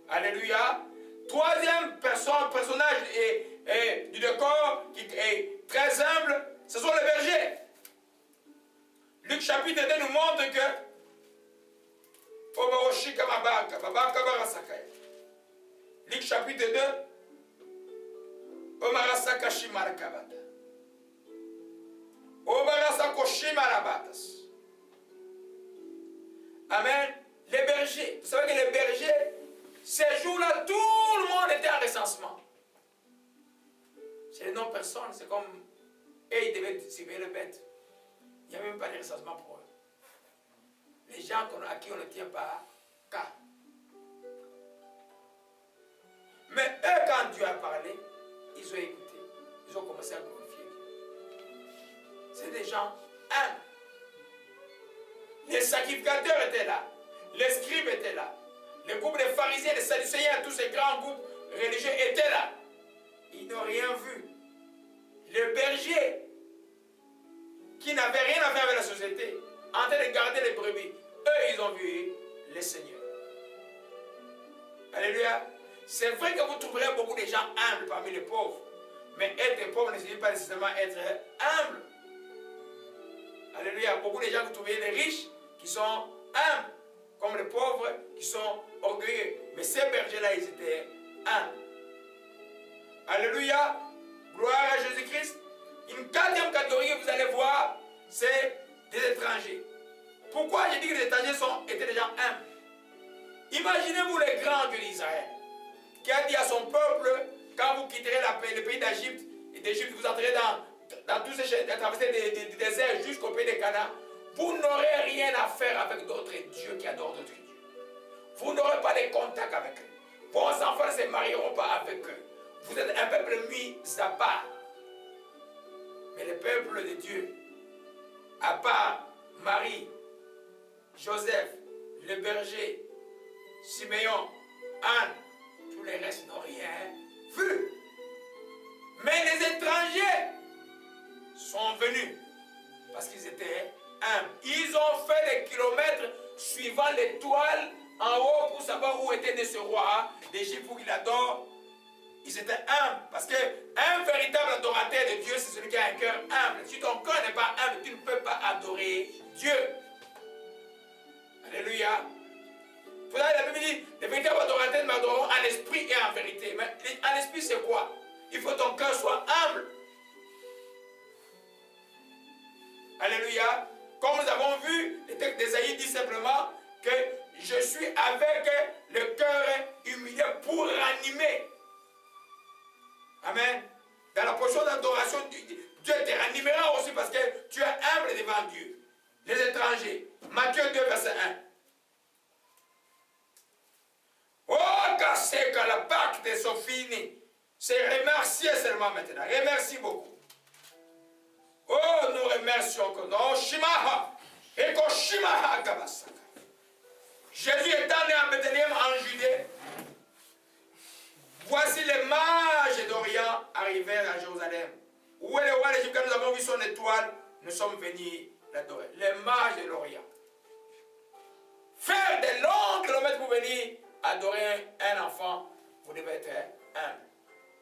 Alléluia. Troisième personnage du décor qui est très humble, ce sont les bergers. Luc chapitre 2 nous montre que Luc chapitre 2, Amen. Les bergers, vous savez que les bergers, ces jours-là, tout le monde était en recensement. C'est les non-personnes, c'est comme, et ils devaient surveiller les bêtes. Il n'y a même pas de recensement pour eux. Les gens à qui on ne tient pas cas. Mais eux, quand Dieu a parlé, ils ont écouté. Ils ont commencé à glorifier Dieu. C'est des gens humbles. Les sacrificateurs étaient là. Les scribes étaient là. Les groupes des pharisiens, des sadducéens, tous ces grands groupes religieux étaient là. Ils n'ont rien vu. Les bergers, qui n'avaient rien à faire avec la société, en train de garder les brebis, eux, ils ont vu le Seigneur. Alléluia. C'est vrai que vous trouverez beaucoup de gens humbles parmi les pauvres. Mais être pauvre ne signifie pas nécessairement être humble. Alléluia. Beaucoup de gens que vous trouvez les riches qui sont humbles, comme les pauvres qui sont orgueilleux. Mais ces bergers-là, ils étaient humbles. Alléluia. Gloire à Jésus-Christ. Une quatrième catégorie que vous allez voir, c'est des étrangers. Pourquoi j'ai dit que les étrangers étaient des gens humbles? Imaginez-vous les grands d'Israël, qui a dit à son peuple, quand vous quitterez le pays d'Égypte, et d'Égypte vous entrez dans tous ces traversées des déserts jusqu'au pays de Canaan, vous n'aurez rien à faire avec d'autres dieux qui adorent d'autres dieux. Vous n'aurez pas de contact avec eux. Vos enfants ne se marieront pas avec eux. Vous êtes un peuple mis à part. Mais le peuple de Dieu, à part Marie, Joseph, le berger, Siméon, Anne, tous les restes n'ont rien vu. Mais les étrangers sont venus parce qu'ils étaient humbles. Ils ont fait des kilomètres suivant l'étoile en haut pour savoir où était né ce roi d'Égypte où il adore. Ils étaient humbles parce qu'un véritable adorateur de Dieu, c'est celui qui a un cœur humble. Si ton cœur n'est pas humble, tu ne peux pas adorer Dieu. Alléluia. Pour ça, la Bible dit, les véritables adorateurs m'adoreront en esprit et en vérité. Mais en esprit, c'est quoi? Il faut que ton cœur soit humble. Alléluia. Comme nous avons vu, le texte d'Ésaïe dit simplement que je suis avec le cœur humilié pour ranimer. Amen. Dans la portion d'adoration, Dieu te ranimera aussi parce que tu es humble devant Dieu. Les étrangers. Matthieu 2, verset 1. Oh, cassé quand la Pâque de Sophie, c'est remercier seulement maintenant. Remercie beaucoup. Oh, nous remercions que non, Shimaha, et que Shimaha Kabasaka. Jésus étant né en Bethléem en Judée, voici les mages d'Orient arrivèrent à Jérusalem. Où est le roi d'Égypte? Quand nous avons vu son étoile, nous sommes venus l'adorer. Les mages de l'Orient. Faire des longs kilomètres pour venir adorer un enfant, vous devez être humble.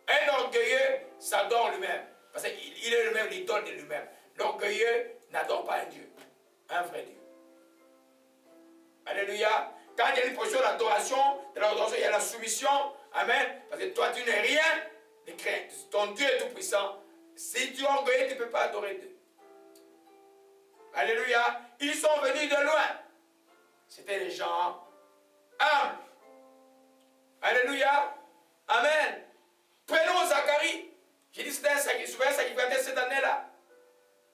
Un orgueilleux s'adore lui-même. Parce qu'il est lui-même l'idole de lui-même. L'orgueilleux n'adore pas un Dieu. Un vrai Dieu. Alléluia. Quand il y a une position d'adoration, il y a la soumission. Amen. Parce que toi, tu n'es rien de crainte. Ton Dieu est tout puissant. Si tu es orgueilleux, tu ne peux pas adorer Dieu. Alléluia. Ils sont venus de loin. C'était des gens humbles. Alléluia. Amen. Prenons Zacharie. J'ai dit c'était un sacrificateur cette année-là.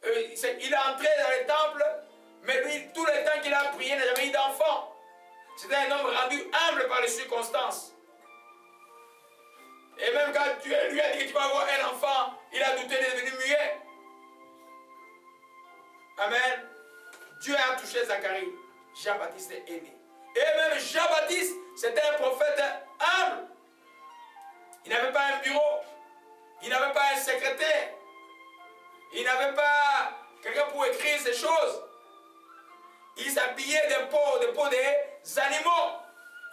Il est entré dans le temple, mais lui, tout le temps qu'il a prié, n'a jamais eu d'enfant. C'était un homme rendu humble par les circonstances. Et même quand Dieu lui a dit que tu vas avoir un enfant, il a douté, il est devenu muet. Amen. Dieu a touché Zacharie. Jean-Baptiste est né. Et même Jean-Baptiste, c'était un prophète humble. Il n'avait pas un bureau. Il n'avait pas un secrétaire. Il n'avait pas quelqu'un pour écrire ces choses. Il s'habillait des peaux des animaux.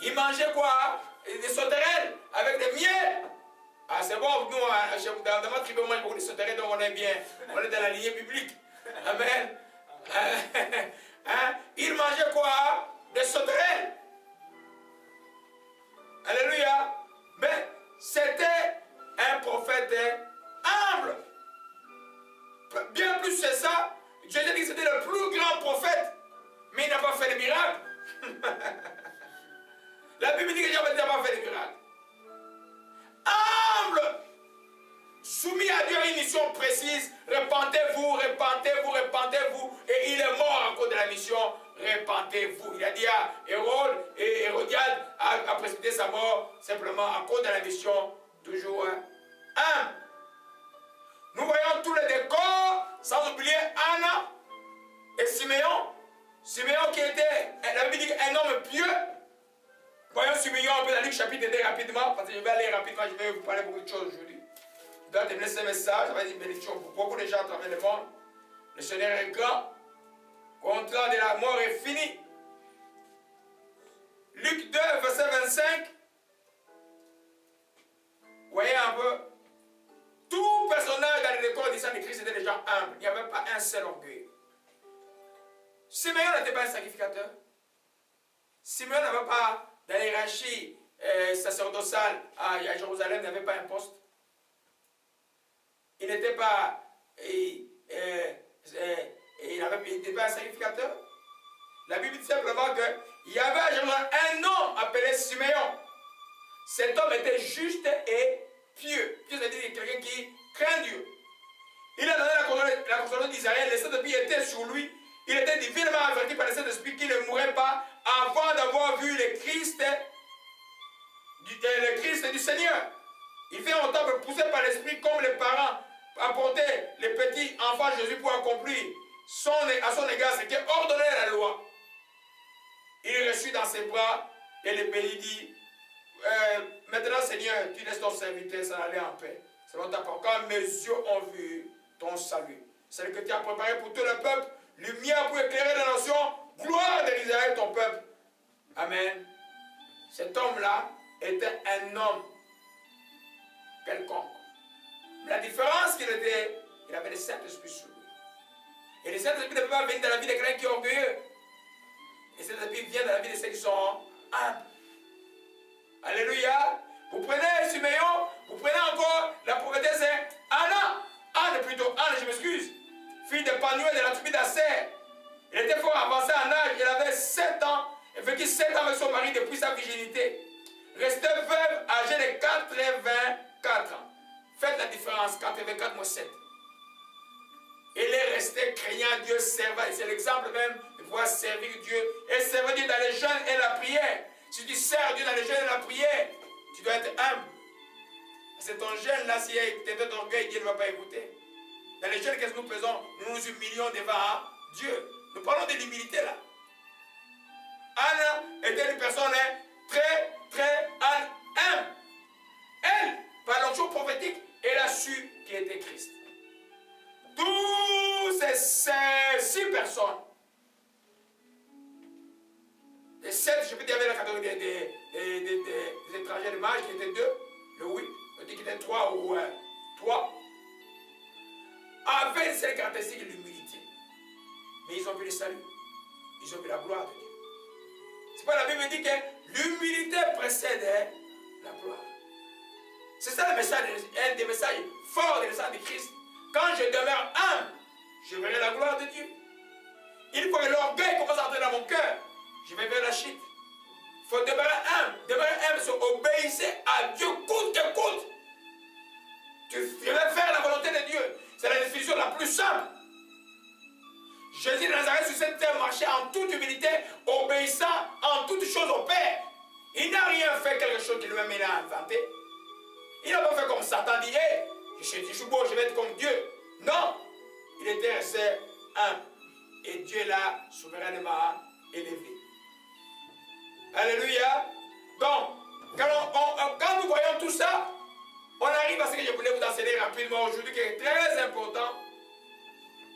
Il mangeait quoi? Des sauterelles avec des miels. Ah, c'est bon, nous, dans ma tribu, on mange beaucoup de sauterelles, donc on est bien. On est dans la lignée biblique. Amen. Hein? Il mangeait quoi? Des sauterelles. Alléluia. Mais c'était un prophète humble. Bien plus que ça, Jésus dit que c'était le plus grand prophète, mais il n'a pas fait de miracles. La Bible dit que Jean-Baptiste n'a pas fait de miracles. Humble, soumis à Dieu à une mission précise, repentez-vous, repentez-vous, repentez-vous, et il est mort à cause de la mission, repentez-vous. Il a dit à Hérode, et Hérodiade a précipité sa mort simplement à cause de la mission, toujours humble. Nous voyons tous les décors, sans oublier Anna et Siméon. Siméon qui était, la Bible dit, un homme pieux. Voyons Simeon un peu dans Luc chapitre 2 rapidement, parce que je vais aller rapidement, je vais vous parler beaucoup de choses aujourd'hui. Je dois terminer ce message, ça va être une bénédiction pour beaucoup de gens à travers le monde. Le Seigneur est grand, le contrat de la mort est fini. Luc 2, verset 25. Vous voyez un peu, tout personnage dans le décor du sang de Christ était des gens humbles. Il n'y avait pas un seul orgueil. Simeon n'était pas un sacrificateur. Simeon n'avait pas, dans la hiérarchie sacerdotale à Jérusalem, n'avait pas un poste. Il n'était pas, il n'était pas un sacrificateur. La Bible dit simplement qu'il y avait à Jérusalem un homme appelé Simeon. Cet homme était juste et pieux. Pieux, c'est-à-dire quelqu'un qui craint Dieu. Il a donné la consolation d'Israël. Le Saint-Esprit était sur lui. Il était divinement averti par le Saint-Esprit qu'il ne mourrait pas avant d'avoir vu le Christ du Seigneur. Il fait un temple poussé par l'Esprit comme les parents apportaient les petits enfants Jésus pour accomplir à son égard ce qui ordonnait la loi. Il reçut dans ses bras et le bénit dit, maintenant Seigneur, tu laisses ton serviteur s'en aller en paix. Selon ta parole, car mes yeux ont vu ton salut. Celle que tu as préparée pour tout le peuple, lumière pour éclairer la nation, gloire d'Israël, ton peuple. Amen. Cet homme-là était un homme quelconque. Mais la différence qu'il était, il avait le Saint-Esprit sur lui. Et le Saint-Esprit ne peut pas venir dans la vie de quelqu'un qui est orgueilleux. Le Saint-Esprit vient dans la vie de ceux qui sont humbles. Alléluia. Vous prenez Simeon, vous prenez encore la prophétesse Anne plutôt, Anne, je m'excuse, fille de Panuel de la tribu d'Asser. Elle était fort avancée en âge, elle avait 7 ans, elle vécut 7 ans avec son mari depuis sa virginité. Restée veuve, âgée de 84 ans. Faites la différence, 84 moins 7. Elle est restée craignant Dieu, servant. Et c'est l'exemple même de pouvoir servir Dieu. Et servir Dieu dans les jeûnes et la prière. Si tu sers Dieu dans les jeûnes et la prière, tu dois être humble. C'est ton jeûne là, si tu es d'orgueil, Dieu ne va pas écouter. Dans les jeûnes, qu'est-ce que nous faisons? Nous nous humilions devant Dieu. Nous parlons de l'humilité là. Anne était une personne très, très humble. Elle, par l'onction prophétique, elle a su qui était Christ. Tous ces 6 personnes, les 7, je peux dire avec la catégorie des étrangers de mage qui étaient 2, le 8, on dit qu'il était 3 ou 3, avaient cette caractéristique de l'humilité. Mais ils ont vu le salut, ils ont vu la gloire de Dieu. C'est pourquoi la Bible dit que l'humilité précède la gloire. C'est ça le message, un des messages forts des messages de Christ. Quand je demeure humble, je verrai la gloire de Dieu. Il faut que l'orgueil commence à entrer dans mon cœur. Je vais vers la chute. Il faut demeurer humble. Demeurer humble, c'est obéir à Dieu coûte que coûte. Tu veux faire la volonté de Dieu. C'est la définition la plus simple. Jésus de Nazareth sur cette terre marchait en toute humilité, obéissant en toutes choses au Père. Il n'a rien fait quelque chose qu'il lui-même a inventé. Il n'a pas fait comme Satan dit, hey, je suis beau, je vais être comme Dieu. Non, il était resté humble. Et Dieu l'a souverainement élevé. Alléluia. Donc, quand nous voyons tout ça, on arrive à ce que je voulais vous enseigner rapidement aujourd'hui, qui est très important.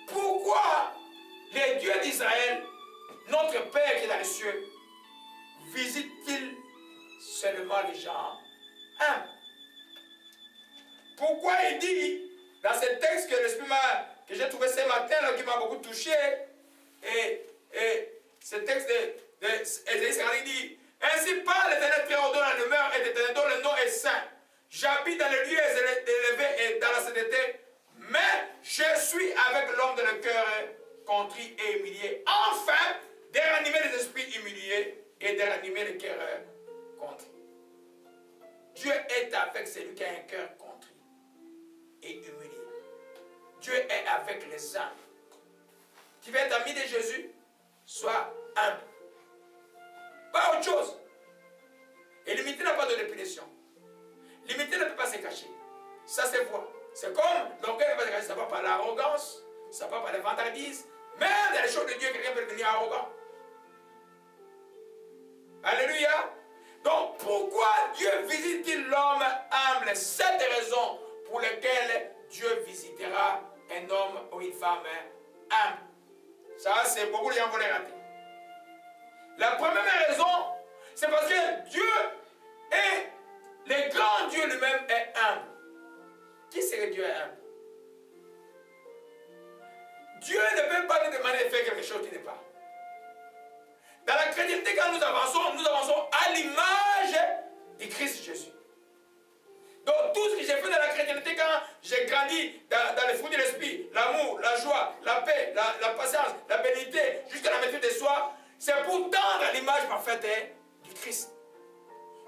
Pourquoi les dieux d'Israël, notre Père qui est dans les cieux, visite-t-il seulement les gens humbles? Pourquoi il dit, dans ce texte que l'Esprit que j'ai trouvé ce matin, là, qui m'a beaucoup touché, et ce texte d'Ésaïe, il dit, ainsi parle l'Éternel très haut dont la demeure est éternelle, dont le nom est saint. J'habite dans les lieux élevés et dans la sainteté, mais je suis avec l'homme de le cœur contrit et humilié, enfin de ranimer les esprits humiliés et de ranimer les cœurs contrits. Dieu est avec celui qui a un cœur contrit et humilié. Dieu est avec les humbles. Tu veux être ami de Jésus? Sois humble. Pas autre chose. Et l'humilité n'a pas de définition. L'humilité ne peut pas se cacher. Ça se voit. C'est comme l'orgueil ne peut pas se cacher. Ça va par l'arrogance, ça va par la vantardise. Même dans les choses de Dieu, quelqu'un peut devenir arrogant. Alléluia. Donc pourquoi Dieu visite-t-il l'homme humble? Cette raison pour laquelle Dieu visitera un homme ou une femme humble. Ça, c'est beaucoup de gens vont les rater. La première raison, c'est parce que Dieu est, le grand Dieu lui-même est humble. Qui serait Dieu humble? Dieu ne peut pas nous demander de faire quelque chose qui n'est pas. Dans la chrétienté, quand nous avançons à l'image de Christ Jésus. Donc tout ce que j'ai fait dans la chrétienté, quand j'ai grandi dans les fruits de l'esprit, l'amour, la joie, la paix, la patience, la bénité, jusqu'à la maîtrise de soi, c'est pour tendre à l'image parfaite du Christ.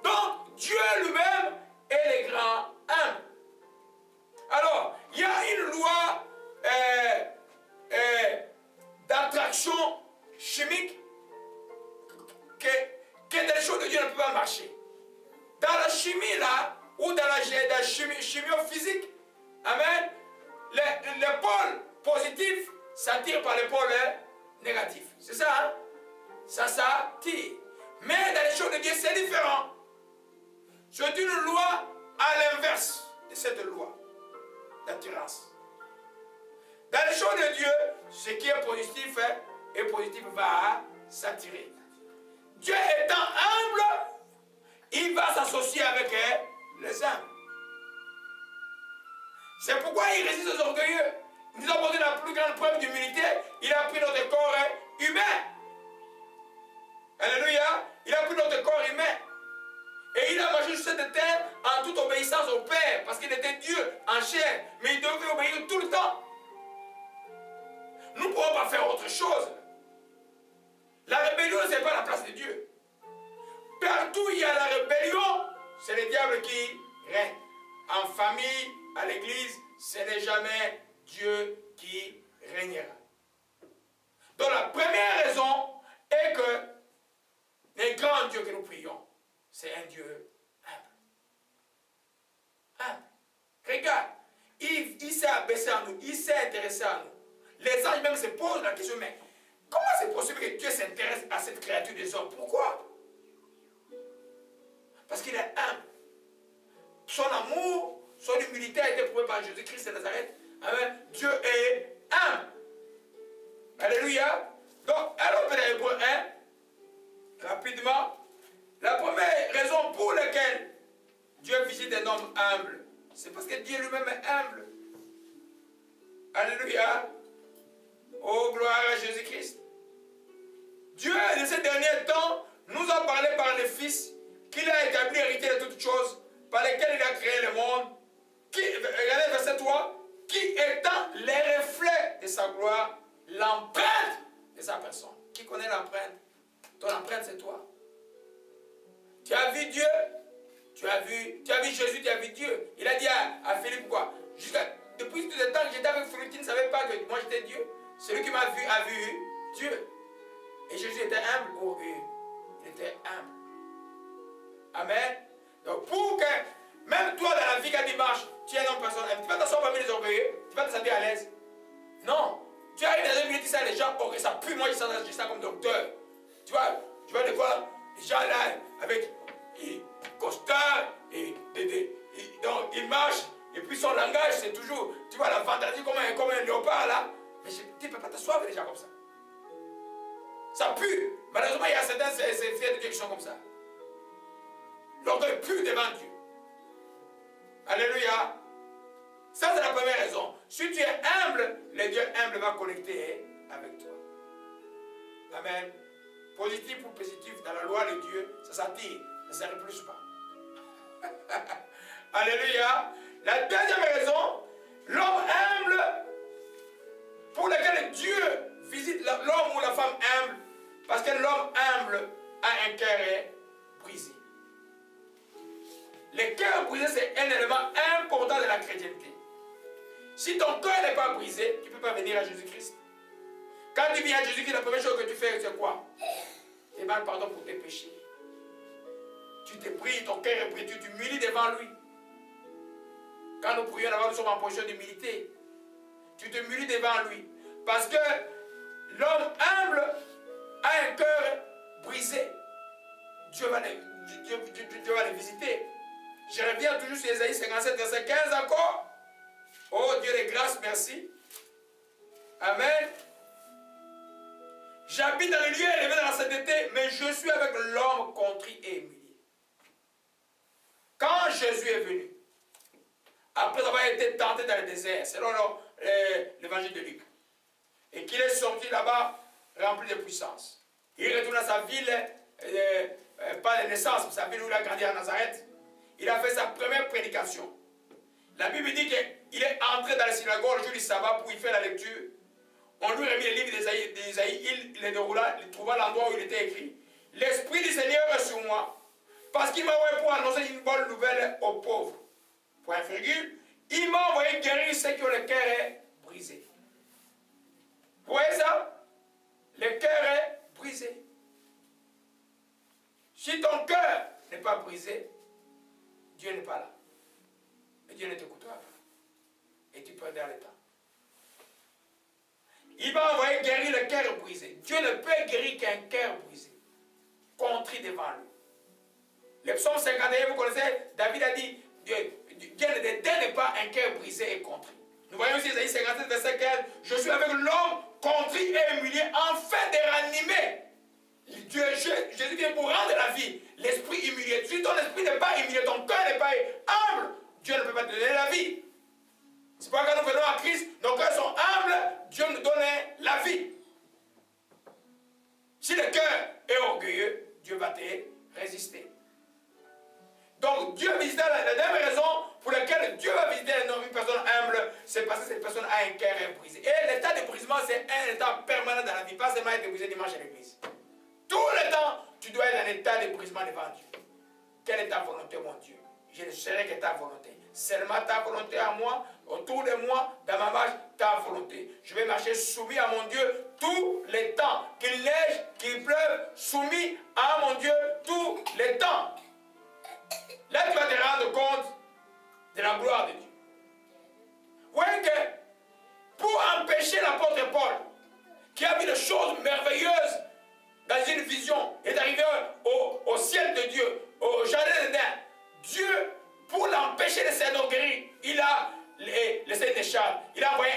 Donc Dieu lui-même est le grand humble. Alors, il y a une loi d'attraction chimique que dans les choses de Dieu ne peut pas marcher. Dans la chimie là, ou dans la chimio-physique, amen, les pôles positifs s'attirent par les pôles négatifs. C'est ça, hein? Ça s'attire. Mais dans les choses de Dieu, c'est différent. C'est une loi à l'inverse de cette loi d'attirance. Dans les choses de Dieu, ce qui est positif va s'attirer. Dieu étant humble, il va s'associer avec les humbles. C'est pourquoi il résiste aux orgueilleux. Il nous a posé la plus grande preuve d'humilité. Il a pris notre corps humain. Alléluia. Il a pris notre corps humain. Et il a marché sur cette terre en toute obéissance au Père. Parce qu'il était Dieu en chair. Mais il devait obéir tout le temps. Nous ne pouvons pas faire autre chose. La rébellion, ce n'est pas la place de Dieu. Partout où il y a la rébellion, c'est le diable qui règne. En famille, à l'église, ce n'est jamais Dieu qui régnera. Donc la première raison est que le grand Dieu que nous prions, c'est un Dieu humble. Humble. Regarde, il s'est abaissé à nous, il s'est intéressé à nous. Les anges même se posent la question, mais comment c'est possible que Dieu s'intéresse à cette créature des hommes? Pourquoi? Parce qu'il est humble. Son amour, son humilité a été prouvée par Jésus-Christ de Nazareth. Amen. Dieu est humble. Alléluia. Donc, allons vers Hébreux 1, rapidement. La première raison pour laquelle Dieu visite un homme humble, c'est parce que Dieu lui-même est humble. Alléluia. Oh, gloire à Jésus-Christ. Dieu, de ces derniers temps, nous a parlé par le Fils, qu'il a établi héritier de toutes choses, par lesquelles il a créé le monde. Regardez verset 3, qui étant les reflets de sa gloire, l'empreinte de sa personne. Qui connaît l'empreinte? Ton empreinte, c'est toi. Tu as vu Dieu, tu as vu Jésus, tu as vu Dieu. Il a dit à Philippe quoi? Depuis tout le temps que j'étais avec Philippe, tu ne savais pas que moi j'étais Dieu. Celui qui m'a vu a vu Dieu. Et Jésus était humble. Oh, il était humble. Amen. Donc pour que, même toi dans la vie quand tu marches, tu es un homme personnel, tu vas t'asseoir parmi les orgueilleux, tu vas te sentir à l'aise. Non. Tu arrives dans un milieu, tu sais, les gens, oh, ça pue, moi je sens ça comme docteur. Tu vas les voir, les gens là, avec des costards, donc ils marchent, et puis son langage, c'est toujours, tu vois, la fantaisie comme un léopard là. Mais tu ne peux pas t'asseoir avec les gens comme ça. Ça pue. Malheureusement, il y a certains fiers de Dieu qui sont comme ça. L'orgueil pue devant Dieu. Alléluia. Ça, c'est la première raison. Si tu es humble, le Dieu humble va connecter avec toi. Amen. Positif ou positif, dans la loi de Dieu, ça s'attire, ça ne se repousse pas. Alléluia. La deuxième raison, l'homme humble, pour lequel Dieu visite l'homme ou la femme humble, parce que l'homme humble a un cœur brisé. Le cœur brisé, c'est un élément important de la chrétienté. Si ton cœur n'est pas brisé, tu ne peux pas venir à Jésus-Christ. Quand tu viens à Jésus-Christ, la première chose que tu fais, c'est quoi? Tu demandes pardon pour tes péchés. Tu te brilles, ton cœur est brisé, tu t'humilies devant lui. Quand nous prions là-bas, nous sommes en position d'humilité. Tu te t'humilies devant lui. Parce que l'homme humble a un cœur brisé. Dieu va les visiter. Je reviens toujours sur Ésaïe 57, verset 15 encore. Oh Dieu de grâce, merci. Amen. J'habite dans le lieu élevé dans la sainteté, mais je suis avec l'homme contrit et humilié. Quand Jésus est venu, après avoir été tenté dans le désert, selon l'évangile de Luc, et qu'il est sorti là-bas rempli de puissance, il retourne à sa ville, pas de naissance, sa ville où il a grandi à Nazareth. Il a fait sa première prédication. La Bible dit qu'il est entré dans la synagogue le jour du sabbat pour y faire la lecture. On lui remet le livre d'Ésaïe, il le déroula, il trouva l'endroit où il était écrit. L'Esprit du Seigneur est sur moi, parce qu'il m'a envoyé pour annoncer une bonne nouvelle aux pauvres. Point virgule, il m'a envoyé guérir ceux qui ont le cœur brisé. Vous voyez ça? Le cœur est brisé. Si ton cœur n'est pas brisé, Dieu n'est pas là. Et Dieu ne t'écoutera pas. Et tu perdras le temps. Il va envoyer guérir le cœur brisé. Dieu ne peut guérir qu'un cœur brisé, contrit devant lui. Le psaume 51, vous connaissez, David a dit, Dieu ne dédaine pas un cœur brisé et contrit. Nous voyons aussi Ésaïe 57, verset 15, je suis avec l'homme contrit et humilié, afin de ranimer. Jésus vient pour rendre la vie. L'esprit humilié. Si ton esprit n'est pas humilié, ton cœur n'est pas humble, Dieu ne peut pas te donner la vie. C'est pourquoi quand nous venons à Christ, nos cœurs sont humbles, Dieu nous donne la vie. Si le cœur est orgueilleux, Dieu va te résister. Donc Dieu visite la deuxième raison pour laquelle Dieu va visiter une personne humble, c'est parce que cette personne a un cœur brisé. Et l'état de brisement, c'est un état permanent dans la vie, pas seulement être brisé dimanche à l'église. Tout le temps, tu dois être en état de brisement devant Dieu. Quelle est ta volonté, mon Dieu? Je ne serai que ta volonté. Seulement ta volonté à moi, autour de moi, dans ma marche, ta volonté. Je vais marcher soumis à mon Dieu tout le temps. Qu'il neige, qu'il pleuve, soumis à mon Dieu tout le temps. Là, tu vas te rendre compte de la gloire de Dieu. Vous voyez que pour empêcher l'apôtre Paul, qui a vu des choses merveilleuses dans une vision, est arrivé au ciel de Dieu, au jardin d'Éden, Dieu, pour l'empêcher de s'enorgueillir, il a laissé des chars, il a envoyé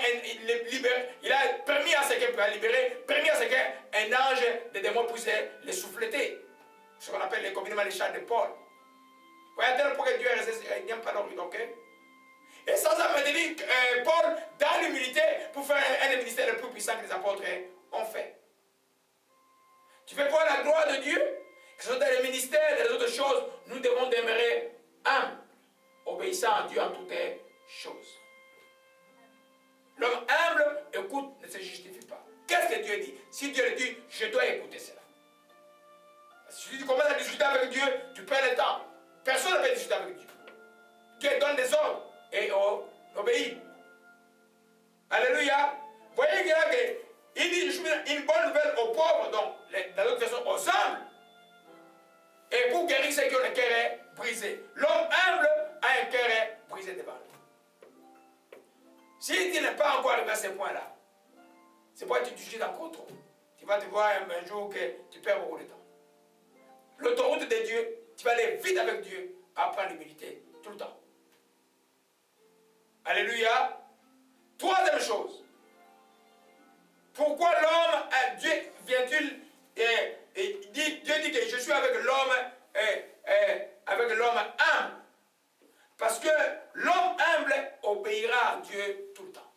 il a permis à ce qu'il puisse libérer, permis à ce qu'un ange de démons puisse les souffleter. Ce qu'on appelle communément les chars de Paul. Vous voyez à tel point que Dieu est resté, il n'aime pas l'orgueil, ok? Et sans ça maintenir Paul dans l'humilité pour faire un des ministères les plus puissants que les apôtres ont fait. Tu veux voir la gloire de Dieu? Que ce soit dans les ministères, dans les autres choses, nous devons demeurer humbles, obéissant à Dieu en toutes choses. L'homme humble écoute, ne se justifie pas. Qu'est-ce que Dieu dit? Si Dieu le dit, je dois écouter cela. Si tu commences à discuter avec Dieu, tu perds le temps. Personne ne peut discuter avec Dieu. Dieu donne des ordres et obéit. Alléluia. Vous voyez qu'il dit, je suis une bonne nouvelle aux pauvres, donc dans l'autre version, aux humbles. Et pour guérir ceux qui ont le cœur brisé. L'homme humble a un cœur brisé devant lui. Si tu n'es pas encore arrivé à ce point-là, c'est pourquoi tu discutes encore trop. Tu vas te voir un jour que tu perds beaucoup de temps. L'autoroute de Dieu, tu vas aller vite avec Dieu, apprendre l'humilité tout le temps. Alléluia. Troisième chose. Pourquoi l'homme, Dieu vient-il Dieu dit que je suis avec l'homme humble. Parce que l'homme humble obéira à Dieu tout le temps.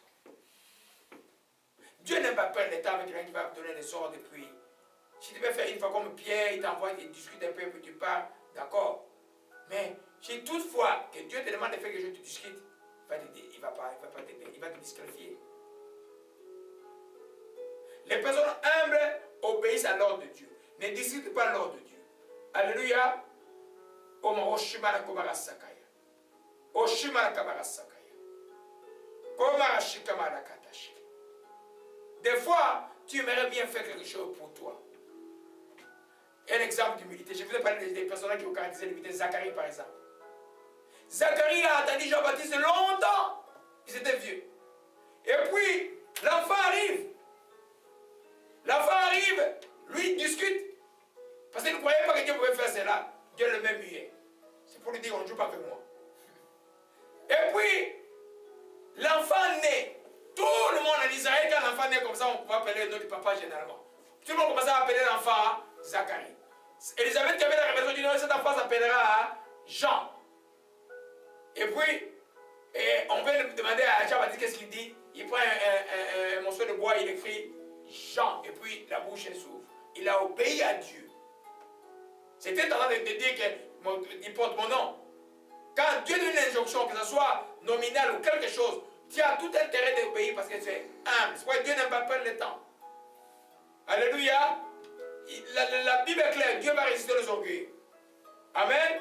Dieu n'aime pas perdre le temps avec quelqu'un qui va donner des ordres et puis. Si tu veux faire une fois comme Pierre, il t'envoie, il discute un peu, puis tu pars, d'accord. Mais si toutefois que Dieu te demande de faire quelque chose, tu discutes, il va te disqualifier. Les personnes humbles obéissent à l'ordre de Dieu. Ne discutent pas l'ordre de Dieu. Alléluia. Oshimara Kobara Sakaya. Oshimara Kabara Sakaya. Komara Shikamara Katashi. Des fois, tu aimerais bien faire quelque chose pour toi. Un exemple d'humilité. Je vous ai parlé des personnages qui ont caractérisé l'humilité. Zacharie, par exemple. Zacharie a attendu Jean-Baptiste longtemps. Ils étaient vieux. Et puis, l'enfant arrive. L'enfant arrive, lui il discute. Parce qu'il ne croyait pas que Dieu pouvait faire cela. né comme ça, on va appeler notre papa généralement. Tout le monde commençait à appeler l'enfant Zacharie. Élisabeth qui avait la révélation du nom, cet enfant s'appellera Jean. Et puis, on peut demander à Jean-Baptiste qu'est-ce qu'il dit. Il prend un morceau de bois, il écrit Jean, et puis la bouche s'ouvre. Il a obéi à Dieu. C'était en train de dire qu'il porte mon nom. Quand Dieu donne une injonction, que ce soit nominale ou quelque chose, tu as tout intérêt d'obéir parce que tu es humble. C'est pourquoi Dieu n'aime pas perdre le temps. Alléluia. La Bible est claire, Dieu va résister les orgueils. Amen.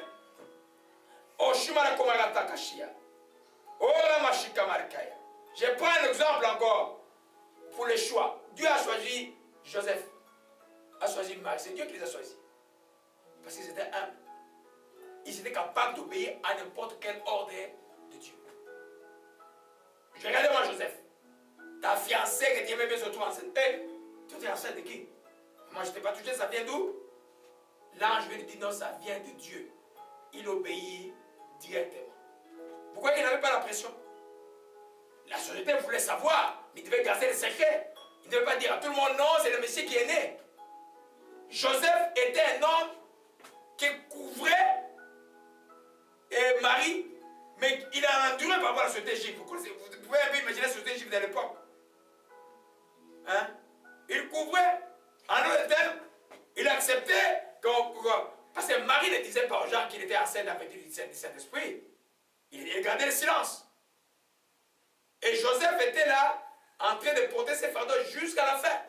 Je prends un exemple encore pour le choix. Dieu a choisi Joseph, a choisi Marie. C'est Dieu qui les a choisis. Parce qu'ils étaient humbles. Ils étaient capables d'obéir à n'importe quel ordre de Dieu. Je regardais moi Joseph. Ta fiancée que tu aimais bien se trouve enceinte. Tu es enceinte de qui? Moi je ne t'ai pas touché, ça vient d'où? L'ange lui dit non, ça vient de Dieu. Il obéit directement. Pourquoi il n'avait pas la pression? La société voulait savoir, mais il devait garder le secret. Il ne devait pas dire à tout le monde non, c'est le Messie qui est né. Joseph était un homme qui couvrait Marie, mais il a enduré par rapport à la société juive. Vous pouvez un peu imaginer la société juive de l'époque. Hein? Il couvrait, en d'autres termes, il acceptait parce que Marie ne disait pas aux gens qu'il était enceinte avec du Saint-Esprit. Il gardait le silence. Et Joseph était là, en train de porter ses fardeaux jusqu'à la fin.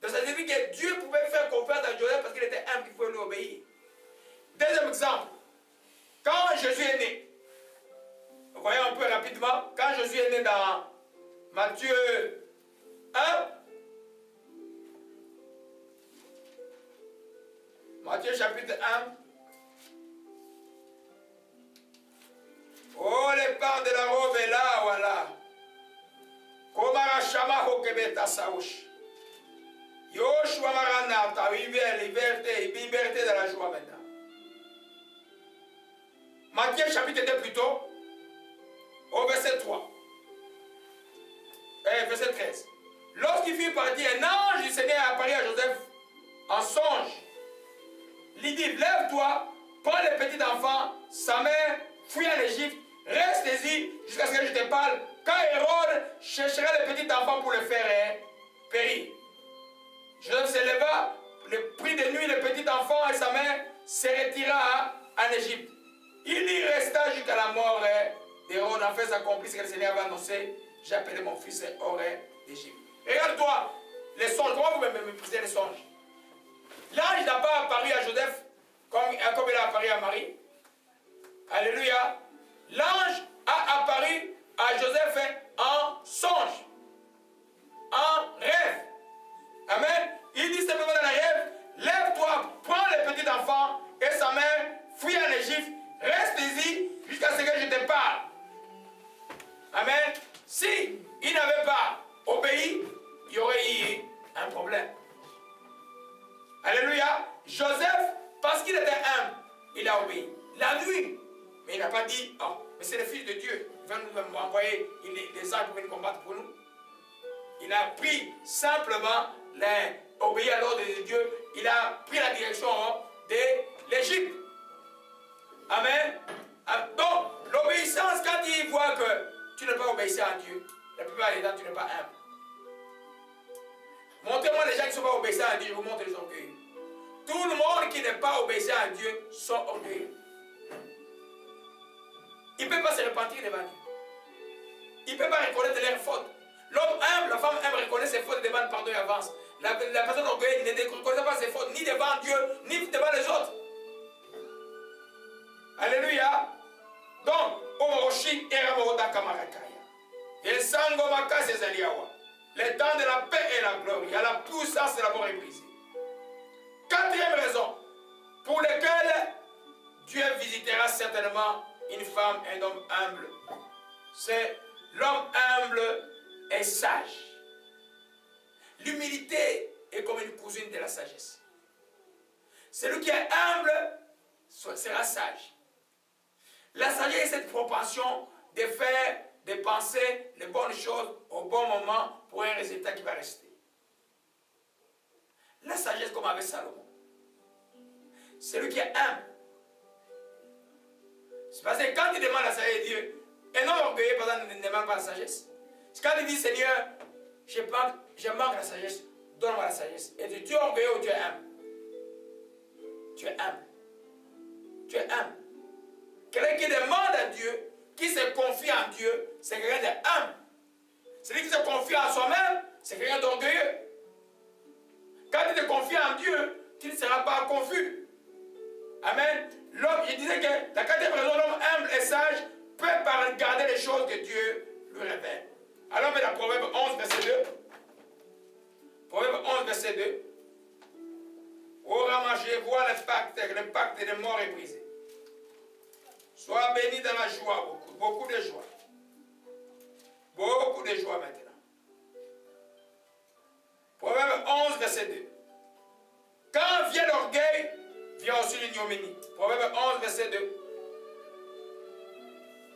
Donc ça signifie que Dieu pouvait faire confiance à Joseph parce qu'il était humble, qu'il pouvait lui obéir. Deuxième exemple, quand Jésus est né, voyons un peu rapidement, quand Jésus est né dans Matthieu 1, Matthieu chapitre 1, oh les pans de la robe est là, voilà. Komarashama hokebeta saouch. Yoshua maranata, liberté de la joie maintenant. Matthieu chapitre 2 plutôt, au verset 3. Verset 13. Lorsqu'il fut parti, un ange du Seigneur apparut à Joseph en songe. Il dit, lève-toi, prends le petit enfant, sa mère, fuis en Égypte, reste-y jusqu'à ce que je te parle, quand Hérode cherchera le petit enfant pour le faire périr. Joseph se leva, le prit de nuit le petit enfant et sa mère se retira en Égypte. Il y resta jusqu'à la mort d'Hérode. En fait, s'accomplit ce que le Seigneur avait annoncé. J'ai appelé mon fils hors d'Égypte. Regarde-toi, les songes. Comment vous méprisez les songes? L'ange n'a pas apparu à Joseph comme il a apparu à Marie. Alléluia. L'ange a apparu à Joseph en songe, en rêve. Amen. Il dit simplement dans le rêve, lève-toi, prends le petit enfant et sa mère, fuis en Égypte, reste-y jusqu'à ce que je te parle. Amen. Si il n'avait pas obéi, il y aurait eu un problème. Alléluia. Joseph, parce qu'il était humble, il a obéi. La nuit, mais il n'a pas dit, oh, mais c'est le Fils de Dieu, il va nous envoyer les anges pour venir combattre pour nous. Il a pris simplement obéir à l'ordre de Dieu. Il a pris la direction de l'Égypte. Amen. Donc, l'obéissance, quand il voit que tu n'es pas obéissant à Dieu, la plupart des temps, tu n'es pas humble. Montrez-moi les gens qui ne sont pas obéissants à Dieu, je vous montre les orgueils. Tout le monde qui n'est pas obéissant à Dieu sont orgueilleux. Il ne peut pas se repentir devant Dieu. Il ne peut pas reconnaître leurs fautes. L'homme humble, la femme humble reconnaît ses fautes et demande pardon et avance. La personne orgueilleuse ne reconnaît pas ses fautes ni devant Dieu, ni devant les autres. Alléluia. Donc, le temps de la paix et la gloire, il y a la puissance de la mort est brisée. Quatrième raison pour laquelle Dieu visitera certainement une femme, un homme humble. C'est l'homme humble est sage. L'humilité est comme une cousine de la sagesse. Celui qui est humble sera sage. La sagesse est cette propension de faire dépenser les bonnes choses au bon moment pour un résultat qui va rester. La sagesse comme avec Salomon. Celui qui est humble. C'est parce que quand il demande la sagesse de Dieu, un homme orgueilleux, par exemple, ne demande pas la sagesse. C'est quand il dit, Seigneur, je manque la sagesse, donne-moi la sagesse. Et tu es orgueilleux ou tu es humble? Tu es humble. Tu es humble. Quelqu'un qui demande à Dieu, qui se confie en Dieu, c'est quelqu'un d'humble. Celui qui se confie en soi-même, c'est quelqu'un d'orgueilleux. Quand tu te confies en Dieu, tu ne seras pas confus. Amen. L'homme, je disais que la quatrième raison, l'homme humble et sage peut regarder les choses que Dieu lui révèle. Alors, on met dans Proverbe 11, verset 2. Proverbe 11, verset 2. Ô Rama, je vois le pacte de mort est brisé. Sois béni dans la joie, beaucoup de joie. Beaucoup de joie maintenant. Proverbe 11, verset 2. Quand vient l'orgueil, vient aussi l'ignominie. Proverbe 11, verset 2.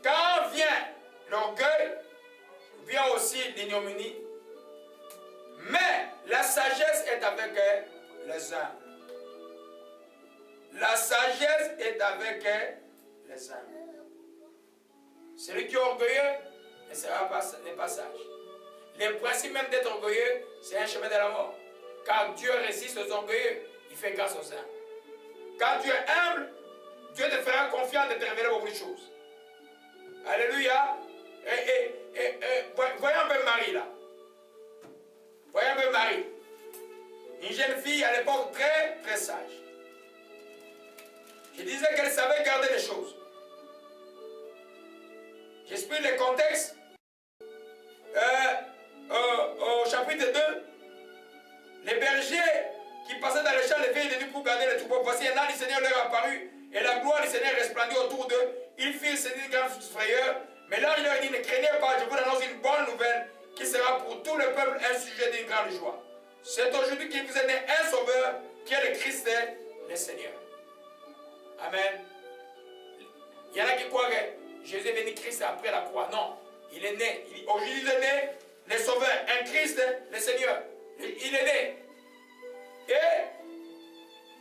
Quand vient l'orgueil, vient aussi l'ignominie. Mais la sagesse est avec les humbles. La sagesse est avec les humbles. Celui qui est orgueilleux n'est pas sage. Le principe même d'être orgueilleux, c'est un chemin de la mort. Car Dieu résiste aux orgueilleux, il fait grâce aux humbles. Quand tu es humble, Dieu te fera confiance de te révéler beaucoup de choses. Alléluia. Voyons un peu Marie là. Voyons un peu Marie. Une jeune fille à l'époque très, très sage. Je disais qu'elle savait garder les choses. J'explique le contexte. Au chapitre 2, les bergers qui passaient dans les champs de veille de nuit pour garder les troupeaux. Voici un an, le Seigneur leur apparut et la gloire du Seigneur resplendit autour d'eux. Ils firent céder une grande frayeur. Mais l'ange leur dit, ne craignez pas, je vous annonce une bonne nouvelle qui sera pour tout le peuple un sujet d'une grande joie. C'est aujourd'hui qu'il vous est né un sauveur qui est le Christ, le Seigneur. Amen. Il y en a qui croient que Jésus est venu Christ après la croix. Non, il est né. Aujourd'hui, il est né, le sauveur, un Christ, le Seigneur. Il est né.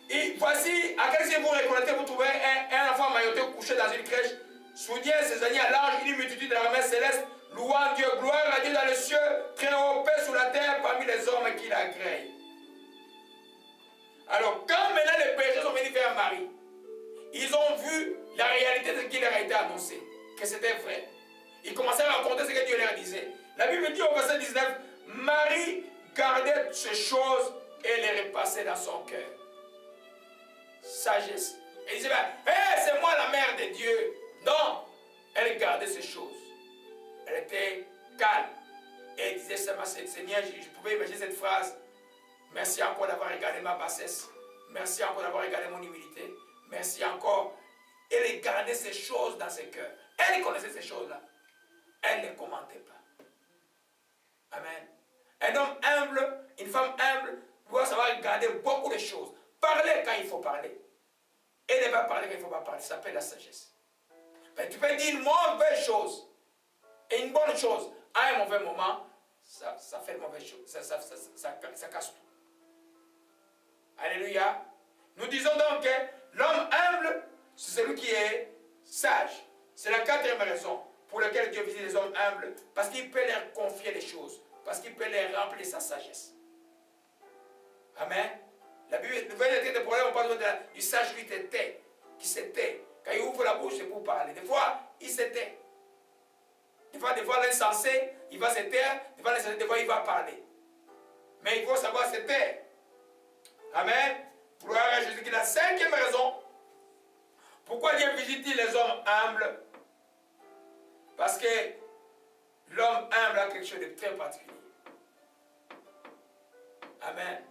Et voici, à quel si vous reconnaissez, vous trouvez un enfant mailloté couché dans une crèche, soutient ses amis à l'ange, une multitude de la ramesse céleste, louant Dieu, gloire à Dieu dans les cieux, très haut, paix sur la terre, parmi les hommes qui l'agréent. Alors, quand maintenant les pécheurs sont venus vers Marie, ils ont vu la réalité de ce qui leur a été annoncé, que c'était vrai. Ils commençaient à raconter ce que Dieu leur disait. La Bible dit au verset 19, Marie gardait ces choses et les repassait dans son cœur. Sagesse. Elle disait, hey, c'est moi la mère de Dieu. Non, elle gardait ces choses. Elle était calme. Et elle disait, Seigneur, je pouvais imaginer cette phrase. Merci encore d'avoir regardé ma bassesse. Merci encore d'avoir regardé mon humilité. Merci encore. Elle gardait ces choses dans ses cœurs. Elle connaissait ces choses-là. Elle ne commentait pas. Amen. Un homme humble, une femme humble, doit savoir garder beaucoup de choses. Parler quand il faut parler. Et ne pas parler quand il ne faut pas parler. Ça s'appelle la sagesse. Mais tu peux dire une mauvaise chose et une bonne chose à un mauvais moment, ça fait une mauvaise chose. Ça casse tout. Alléluia. Nous disons donc que l'homme humble, c'est celui qui est sage. C'est la quatrième raison pour laquelle Dieu visite les hommes humbles. Parce qu'il peut leur confier les choses. Parce qu'il peut les remplir de sa sagesse. Amen. La Bible, le verset de problème, on parle du sage qui se tait. Quand il ouvre la bouche, c'est pour parler. Des fois, il se tait. Des fois, l'insensé, il va se taire. Des fois, il va parler. Mais il faut savoir se taire. Amen. Gloire à Jésus. La cinquième raison, pourquoi Dieu visite les hommes humbles? Parce que l'homme humble a quelque chose de très particulier. Amen.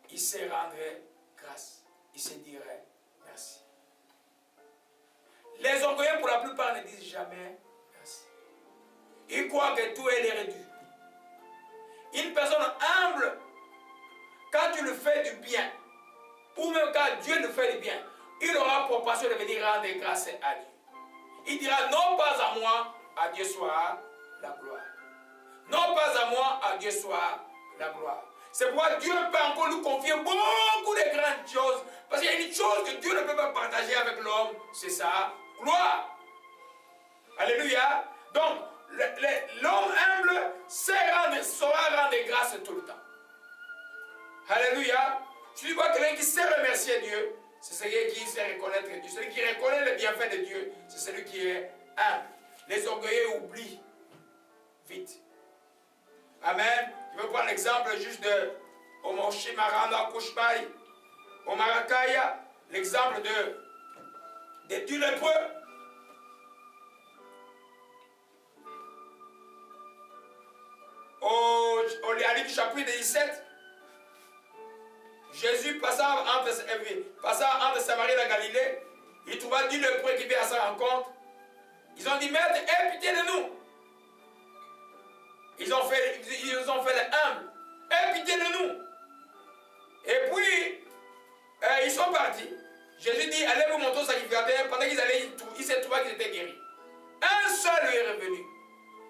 Il se rendrait grâce. Il se dirait merci. Les orgueilleux, pour la plupart, ne disent jamais merci. Ils croient que tout est leur dû. Une personne humble, quand tu le fais du bien, ou même quand Dieu le fait du bien, il aura proportion de venir rendre grâce à Dieu. Il dira non pas à moi, à Dieu soit la gloire. Non pas à moi, à Dieu soit la gloire. C'est pourquoi Dieu peut encore nous confier beaucoup de grandes choses. Parce qu'il y a une chose que Dieu ne peut pas partager avec l'homme, c'est sa gloire. Alléluia. Donc, l'homme humble saura rendre grâce tout le temps. Alléluia. Tu vois quelqu'un qui sait remercier Dieu, c'est celui qui sait reconnaître Dieu. Celui qui reconnaît le bienfait de Dieu, c'est celui qui est humble. Les orgueilleux oublient vite. Amen. Je vais prendre l'exemple juste de Omoshimaranda Kushmai, Omarakaya, l'exemple de Dieu lépreux. Au livre du chapitre 17, Jésus passant entre Samarie et la Galilée, il trouva Dieu lépreux qui vient à sa rencontre. Ils ont dit, Maître, aie pitié de nous. Ils ont fait les humbles. Aie pitié de nous. Et puis, ils sont partis. Jésus dit, allez vous montrer au sacrificateur. Pendant qu'ils allaient, il s'est trouvé qu'ils étaient guéris. Un seul lui est revenu.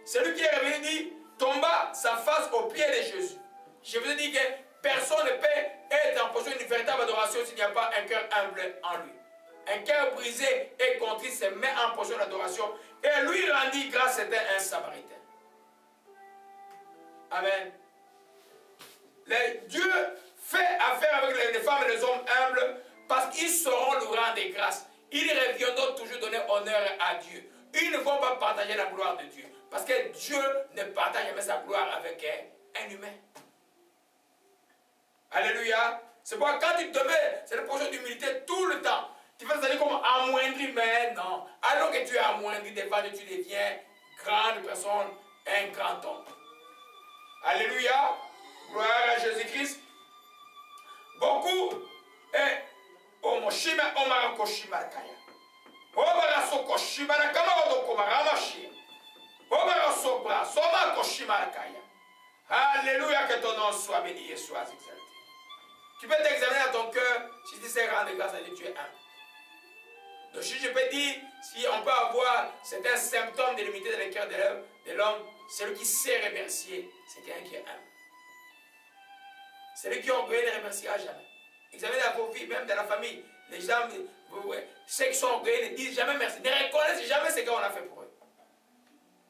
Celui qui est revenu dit, tomba sa face aux pieds de Jésus. Je vous ai dit que personne ne peut être en position d'une véritable adoration s'il n'y a pas un cœur humble en lui. Un cœur brisé et contrit se met en position d'adoration. Et lui rendit grâce, c'était un Samaritain. Amen. Dieu fait affaire avec les femmes et les hommes humbles parce qu'ils sauront lui rendre grâce. Ils reviendront toujours donner honneur à Dieu. Ils ne vont pas partager la gloire de Dieu. Parce que Dieu ne partage jamais sa gloire avec un humain. Alléluia. C'est pourquoi quand tu te mets, c'est une position d'humilité tout le temps. Tu fais ça comme amoindri, mais non. Alors que tu es amoindri, devant Dieu, tu deviens grande personne, un grand homme. Alléluia. Gloire à Jésus-Christ. Beaucoup et Omoshima Omarakoshima Kaya. Obarasokoshima Kamarodokomaramashi. Obarasobra Somakoshima Kaya. Alléluia, que ton nom soit béni et soit exalté. Tu peux t'examiner à ton cœur si tu sais rendre grâce à Dieu, tu es humble. Donc si je peux dire, si on peut avoir certains symptômes de l'humilité dans le cœur de l'homme, celui qui sait remercier, c'est quelqu'un qui est humble. Celui qui est orgueilleux ne remerciera jamais. Examinez dans vos vies, même dans la famille. Les gens, ceux qui sont orgueilleux ne disent jamais merci, ne reconnaissent jamais ce qu'on a fait pour eux.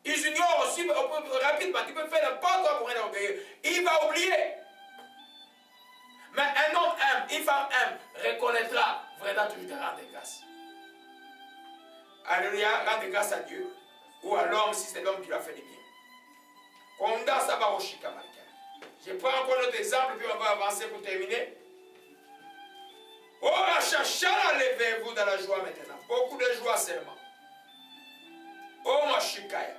Ils ignorent aussi rapidement, tu peux faire n'importe quoi pour un orgueilleux. Il va oublier. Mais un homme humble, une femme humble, reconnaîtra vraiment toujours de rendre grâce. Alléluia, rendre grâce à Dieu. Ou à l'homme si c'est l'homme qui lui a fait du bien. Konda Sabaroshika Malka. Je prends encore notre exemple, puis on va avancer pour terminer. Oh, Rachachara, levez-vous dans la joie maintenant. Beaucoup de joie seulement. Oh, Mashikaya.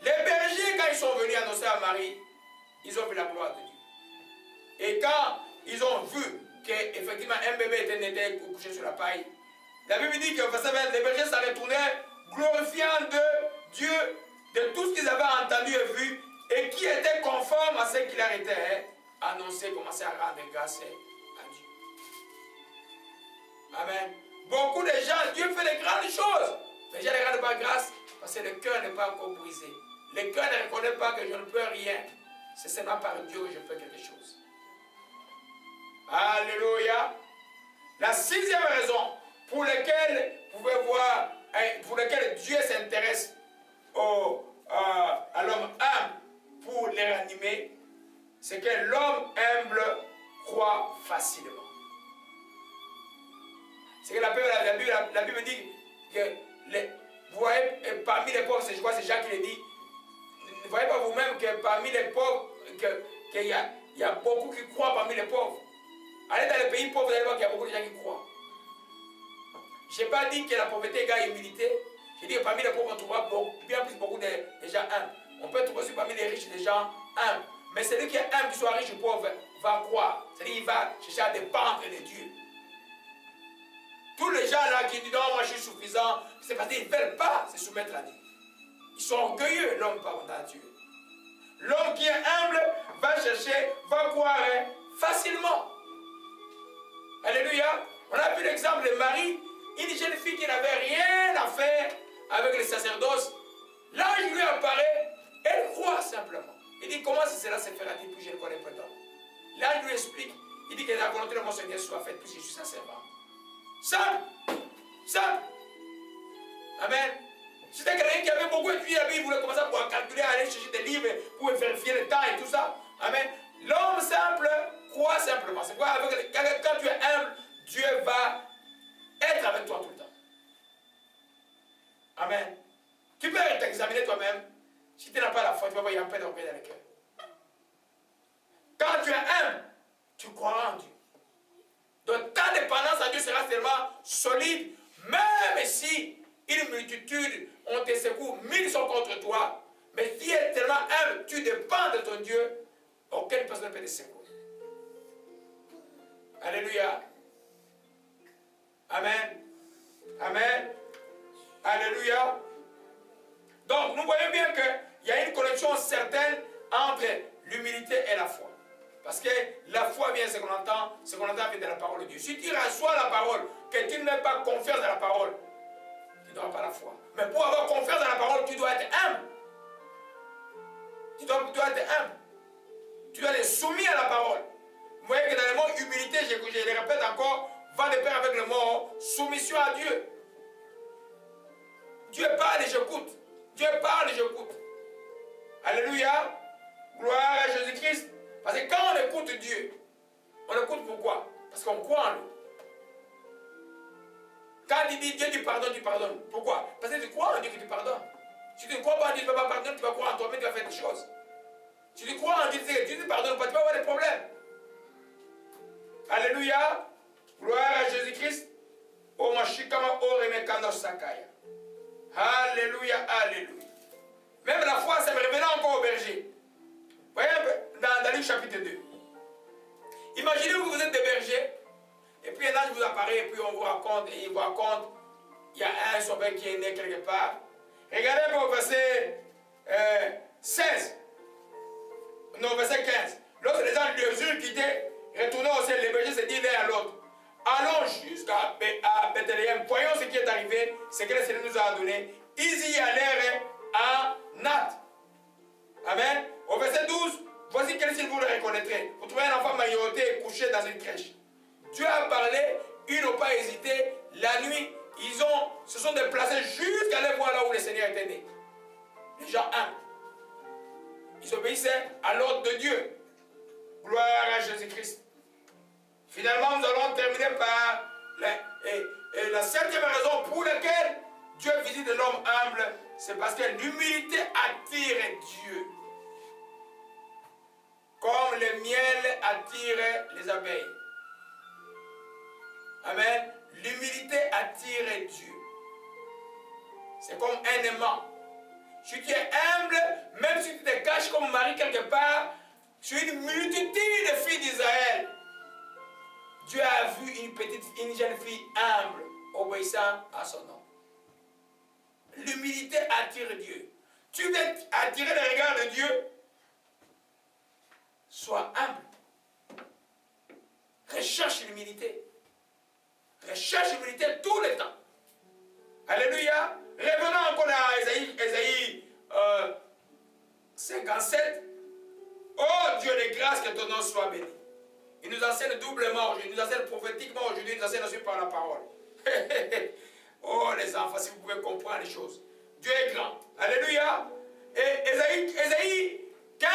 Les bergers, quand ils sont venus annoncer à Marie, ils ont vu la gloire de Dieu. Et quand ils ont vu qu'effectivement un bébé était couché sur la paille, la Bible dit que les bergers s'en retournaient glorifiant de Dieu, de tout ce qu'ils avaient entendu et vu, et qui était conforme à ce qu'il leur était annoncé, commencer à rendre grâce à Dieu. Amen. Beaucoup de gens, Dieu fait de grandes choses, mais les gens ne rendent pas grâce parce que le cœur n'est pas encore brisé. Le cœur ne reconnaît pas que je ne peux rien. C'est seulement par Dieu que je peux quelque chose. Alléluia. La sixième raison pour laquelle vous pouvez voir, pour laquelle Dieu s'intéresse à l'homme humble pour les ranimer, c'est que l'homme humble croit facilement. C'est que la Bible dit que vous voyez parmi les pauvres, je crois que c'est Jacques qui le dit, ne voyez pas vous-même que parmi les pauvres, qu'il y a beaucoup qui croient parmi les pauvres. Allez dans les pays pauvres, vous allez voir qu'il y a beaucoup de gens qui croient. Je n'ai pas dit que la pauvreté égale humilité. J'ai dit que parmi les pauvres, on trouvera bien plus beaucoup de gens humbles. On peut trouver aussi parmi les riches des gens humbles. Mais celui qui est humble, qu'il soit riche ou pauvre, va croire. C'est-à-dire qu'il va chercher à dépendre de Dieu. Tous les gens là qui disent non, moi je suis suffisant, c'est parce qu'ils ne veulent pas se soumettre à Dieu. Ils sont orgueilleux, l'homme par contre à Dieu. L'homme qui est humble va chercher, va croire facilement. Alléluia. On a vu l'exemple de Marie, une jeune fille qui n'avait rien à faire avec le sacerdoce. L'ange lui apparaît, crois simplement. Il dit, comment cela se fera? Il dit, puis je ne connais pas d'homme. Là, il lui explique. Il dit que la volonté de mon Seigneur soit faite, puisque je suis sa servante. Simple. Simple. Amen. C'était quelqu'un qui avait beaucoup étudié la Bible, il voulait commencer à calculer, à aller chercher des livres pour vérifier le temps et tout ça. Amen. L'homme simple croit simplement. C'est pourquoi quand tu es humble, Dieu va être avec toi tout le temps. Amen. Tu peux t'examiner toi-même. Si tu n'as pas la foi, tu vas voir, il y a un peu d'orgueil dans le cœur. Quand tu es humble, tu crois en Dieu. Donc ta dépendance à Dieu sera tellement solide, même si une multitude, on te secoue, 1000 sont contre toi, mais si tu es tellement humble, tu dépends de ton Dieu, aucune personne ne peut te secouer. Alléluia. Amen. Amen. Alléluia. Donc, nous voyons bien qu'il y a une connexion certaine entre l'humilité et la foi. Parce que la foi vient, ce qu'on entend vient de la parole de Dieu. Si tu reçois la parole, que tu n'as pas confiance dans la parole, tu n'auras pas la foi. Mais pour avoir confiance dans la parole, tu dois être humble. Tu dois être humble. Tu dois être soumis à la parole. Vous voyez que dans le mot humilité, je le répète encore, va de pair avec le mot soumission à Dieu. Dieu parle et j'écoute. Dieu parle et j'écoute. Alléluia. Gloire à Jésus-Christ. Parce que quand on écoute Dieu, on écoute pourquoi? Parce qu'on croit en lui. Quand il dit Dieu, tu pardonnes. Pourquoi? Parce que tu crois en Dieu que tu pardonnes. Si tu ne crois pas en Dieu, tu ne vas pas pardonner, tu vas croire en toi-même, tu vas faire des choses. Si tu crois en Dieu, tu ne pardonnes pas, tu vas avoir des problèmes. Alléluia. Gloire à Jésus-Christ. Oh, Mashikama, oh, Remekano Sakaya. Alléluia, alléluia. Même la foi, ça me revenait encore au berger. Vous voyez un peu, dans Luc chapitre 2. Imaginez que vous êtes des bergers, et puis un ange vous apparaît, et puis on vous raconte, et il vous raconte, il y a un sauveur qui est né quelque part. Regardez un peu au verset 16. Non, verset 15. Lorsque les anges eurent quitté, retournant au ciel, les bergers se disent l'un à l'autre, allons jusqu'à Bethléem, voyons ce qui est arrivé, ce que le Seigneur nous a donné. Ils y allèrent en hâte. Amen. Au verset 12, voici quel signe vous le reconnaîtrez. Vous trouvez un enfant mailloté couché dans une crèche. Dieu a parlé, ils n'ont pas hésité. La nuit, ils se sont déplacés jusqu'à aller voir là où le Seigneur était né. Les gens humbles. Ils obéissaient à l'ordre de Dieu. Gloire à Jésus-Christ. Finalement, nous allons terminer par la septième raison pour laquelle Dieu visite l'homme humble, c'est parce que l'humilité attire Dieu. Comme le miel attire les abeilles. Amen. L'humilité attire Dieu. C'est comme un aimant. Si tu es humble, même si tu te caches comme Marie quelque part, sur une multitude de filles d'Israël, Dieu a vu une jeune fille humble, obéissant à son nom. L'humilité attire Dieu. Tu veux attirer le regard de Dieu? Sois humble. Recherche l'humilité. Recherche l'humilité tout le temps. Alléluia. Revenons encore à Ésaïe 57. Oh Dieu de grâce, que ton nom soit béni. Il nous enseigne doublement aujourd'hui, il nous enseigne prophétiquement aujourd'hui, il nous enseigne aussi par la parole. Oh les enfants, si vous pouvez comprendre les choses. Dieu est grand. Alléluia. Et Ésaïe 15,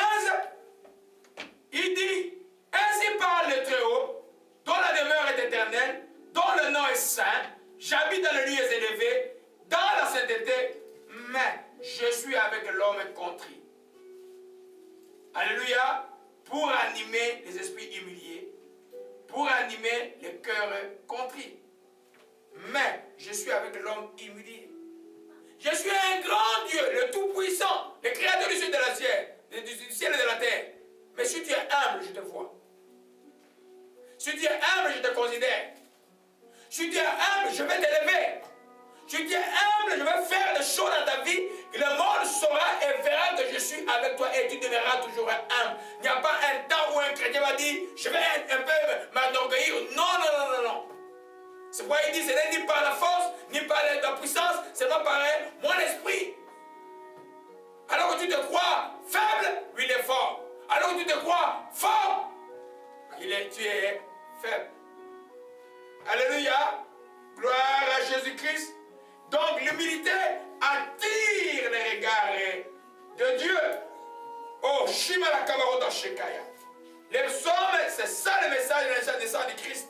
il dit, ainsi parle le Très-Haut, dont la demeure est éternelle, dont le nom est saint, j'habite dans les lieux élevés, dans la sainteté, mais je suis avec l'homme contrit. Alléluia. Pour animer les esprits humiliés, pour animer les cœurs contrits. Mais je suis avec l'homme humilié. Je suis un grand Dieu, le Tout-Puissant, le Créateur du ciel et de la terre. Mais si tu es humble, je te vois. Si tu es humble, je te considère. Si tu es humble, je vais t'élever. Si tu es humble, je vais faire des choses dans ta vie. Le monde saura et verra que je suis avec toi et tu demeureras toujours humble. Il n'y a pas un temps où un chrétien va dire, je vais un peu m'enorgueillir. Non. C'est pourquoi il dit, ce n'est ni par la force, ni par la puissance, c'est pas par mon esprit. Alors Alors que tu te crois faible, lui il est fort. Alors que tu te crois fort, tu es faible. Alléluia. Gloire à Jésus-Christ. Donc l'humilité attire les regards de Dieu. Oh, Shimala Kamaroda Shekaya. Les psaumes, c'est ça le message de la naissance de Christ.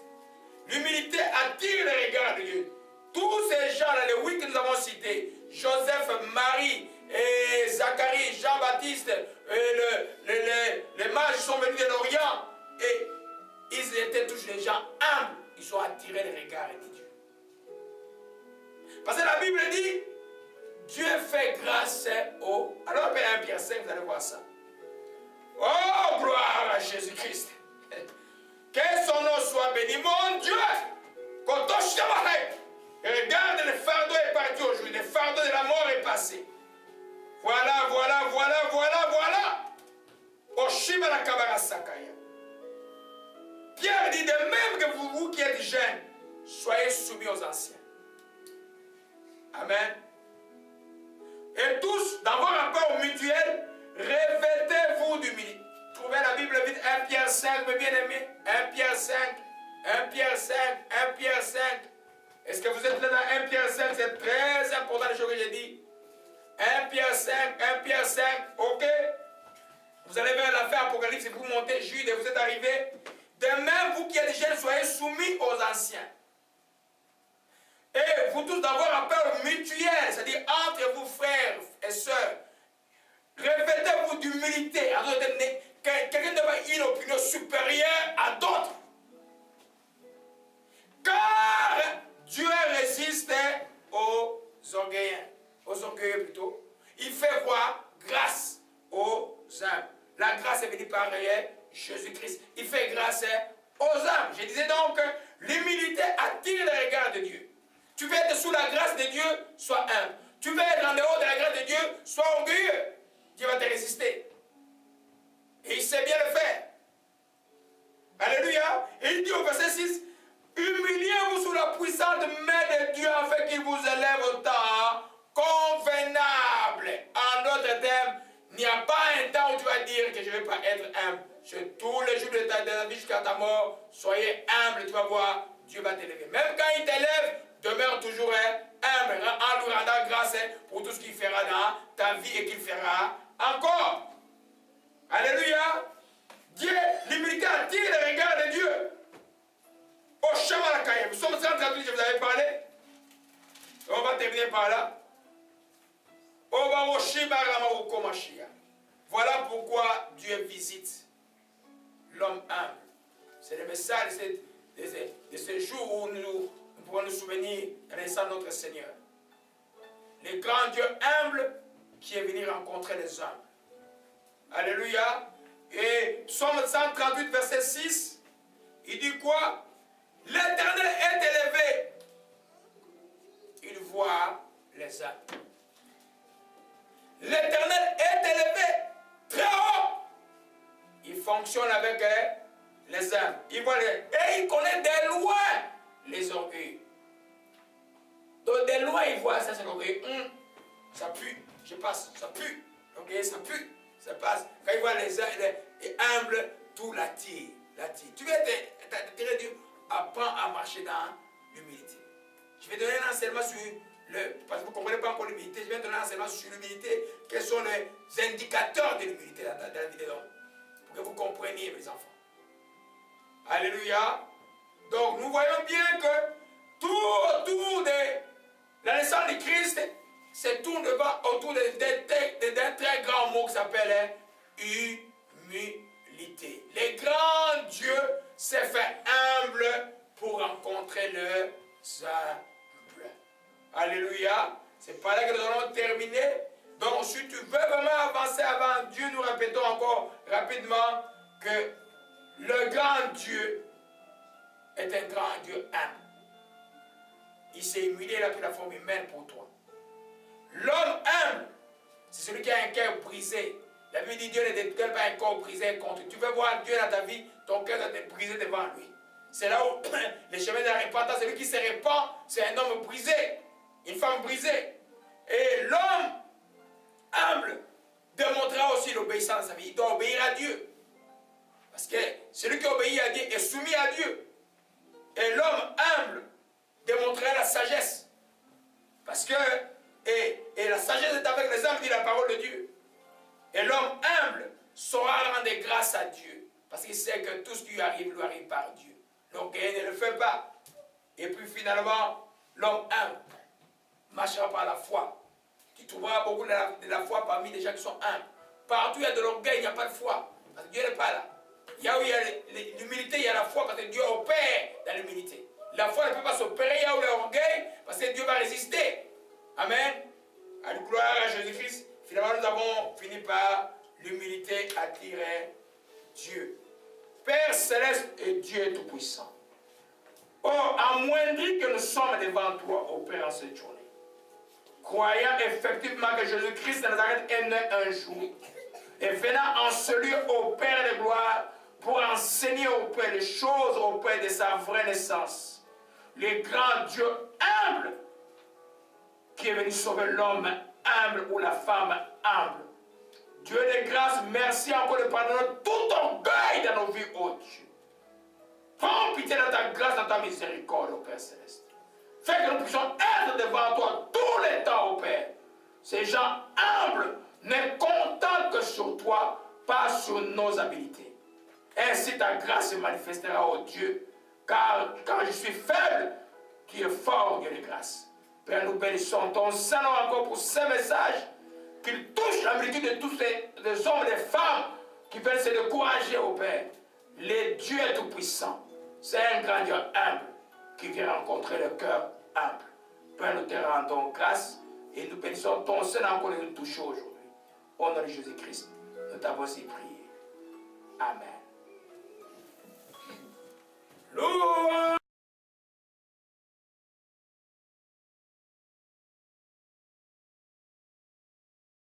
L'humilité attire les regards de Dieu. Tous ces gens-là, les 8 que nous avons cités, Joseph, Marie, et Zacharie, Jean-Baptiste, les mages sont venus de l'Orient, et ils étaient tous des gens humbles. Ils ont attiré les regards de Dieu. Parce que la Bible dit, Dieu fait grâce aux... Alors, appelez 1 Pierre 5, vous allez voir ça. Oh, gloire à Jésus-Christ. Que son nom soit béni, mon Dieu. Et regarde, le fardeau est parti aujourd'hui. Le fardeau de la mort est passé. Voilà. Oshima la kabara sakaya. Pierre dit de même que vous qui êtes jeunes, soyez soumis aux anciens. Amen. Et tous, dans vos rapports mutuels, revêtez-vous d'humilité. Trouvez la Bible vite, 1 Pierre 5, mes bien-aimés. 1 Pierre 5, 1 Pierre 5, 1 Pierre 5. Est-ce que vous êtes là dans 1 Pierre 5? C'est très important les choses que j'ai dit. 1 Pierre 5, 1 Pierre 5, ok? Vous allez vers la fin Apocalypse et vous montez Jude et vous êtes arrivés. De même, vous qui êtes jeunes, soyez soumis aux anciens. Et vous tous dans vos rapports mutuels, c'est-à-dire entre vous frères et sœurs, revêtez-vous d'humilité. Quelqu'un n'a pas une opinion supérieure à d'autres. Car Dieu résiste aux orgueilleux plutôt. Il fait quoi? Grâce aux humbles. La grâce est venue par Jésus-Christ. Il fait grâce aux humbles. Je disais donc, l'humilité attire les regards de Dieu. Tu veux être sous la grâce de Dieu, sois humble. Tu veux être en dehors de la grâce de Dieu, sois orgueilleux. Dieu va te résister. Et il sait bien le faire. Alléluia. Et il dit au verset 6, humiliez-vous sous la puissante main de Dieu afin qu'il vous élève au temps convenable. En d'autres termes, il n'y a pas un temps où tu vas dire que je ne vais pas être humble. Sur tous les jours de ta vie jusqu'à ta mort, soyez humble, tu vas voir, Dieu va t'élever. Même quand il t'élève, demeure toujours humble, en lui rendant grâce pour tout ce qu'il fera dans ta vie et qu'il fera encore. Alléluia. Dieu, l'humilité attire les regards de Dieu. Au Shamalakaya, nous sommes en train de je vous avais parlé. On va terminer par là. Voilà pourquoi Dieu visite l'homme humble. C'est le message de ce jour où nous pouvons nous souvenir de la naissance de notre Seigneur. Le grand Dieu humble qui est venu rencontrer les hommes. Alléluia. Et Psaume 138, verset 6, il dit quoi? L'Éternel est élevé. Il voit les hommes. L'Éternel est élevé très haut. Il fonctionne avec les hommes. Il voit et il connaît de loin les orgueils. Donc de loin il voit ça, c'est l'orgueil. Ça pue, je passe, ça pue. L'orgueil, ça pue, ça passe. Quand il voit les humbles, tout l'attire. Tu veux t'attirer Dieu, apprends à marcher dans l'humilité. Je vais donner un enseignement sur parce que vous ne comprenez pas encore l'humilité, je vais donner un enseignement sur l'humilité. Quels sont les indicateurs de l'humilité dans la vie de l'homme? Pour que vous compreniez, mes enfants. Alléluia. Donc, nous voyons bien que tout autour de la naissance de Christ, c'est tout autour d'un très grand mot qui s'appelle humilité. Le grand Dieu s'est fait humble pour rencontrer le humble. Alléluia. C'est par là que nous allons terminer. Donc, si tu veux vraiment avancer avant Dieu, nous répétons encore rapidement que le grand Dieu est un grand Dieu humble. Il s'est humilié, il a pris la forme humaine pour toi. L'homme humble, c'est celui qui a un cœur brisé. La Bible dit Dieu ne détruit pas un corps brisé contre. Tu veux voir Dieu dans ta vie, ton cœur doit être brisé devant lui. C'est là où le chemin de la repentance, celui qui se répand, c'est un homme brisé, une femme brisée. Et l'homme humble démontrera aussi l'obéissance dans sa vie. Il doit obéir à Dieu. Parce que celui qui obéit à Dieu est soumis à Dieu. Et l'homme humble démontrera la sagesse. Parce que, et la sagesse est avec les hommes, dit la parole de Dieu. Et l'homme humble saura rendre grâce à Dieu. Parce qu'il sait que tout ce qui lui arrive par Dieu. L'orgueil ne le fait pas. Et puis finalement, l'homme humble marchera par la foi. Tu trouveras beaucoup de la foi parmi les gens qui sont humbles. Partout où il y a de l'orgueil, il n'y a pas de foi. Parce que Dieu n'est pas là. Il y a où il y a l'humilité, il y a la foi parce que Dieu opère dans l'humilité. La foi ne peut pas s'opérer il y a où il y a l'orgueil parce que Dieu va résister. Amen. À la gloire à Jésus-Christ. Finalement, nous avons fini par l'humilité attirer Dieu. Père céleste et Dieu tout-puissant. Oh, amoindri que nous sommes devant toi, ô Père, en cette journée. Croyant effectivement que Jésus-Christ de Nazareth est né un jour et venant en ce lieu au Père de gloire pour enseigner au Père les choses au Père de sa vraie naissance. Le grand Dieu humble qui est venu sauver l'homme humble ou la femme humble. Dieu de grâce, merci encore de pardonner tout orgueil dans nos vies, ô Dieu. Prends pitié dans ta grâce, dans ta miséricorde, ô Père Céleste. Fais que nous puissions être devant toi tous les temps, ô Père. Ces gens humbles ne comptent que sur toi, pas sur nos habiletés. Ainsi ta grâce se manifestera, ô Dieu, car quand je suis faible, tu es fort, Dieu de grâce. Père, nous bénissons ton Saint-Nom encore pour ce message, qu'il touche la multitude de tous les hommes et les femmes qui veulent se décourager, ô Père. Le Dieu est tout-puissant. C'est un grand Dieu humble qui vient rencontrer le cœur humble. Père, nous te rendons grâce et nous bénissons ton Saint-Nom encore de nous toucher aujourd'hui. Au nom de Jésus-Christ, nous t'avons aussi prié. Amen.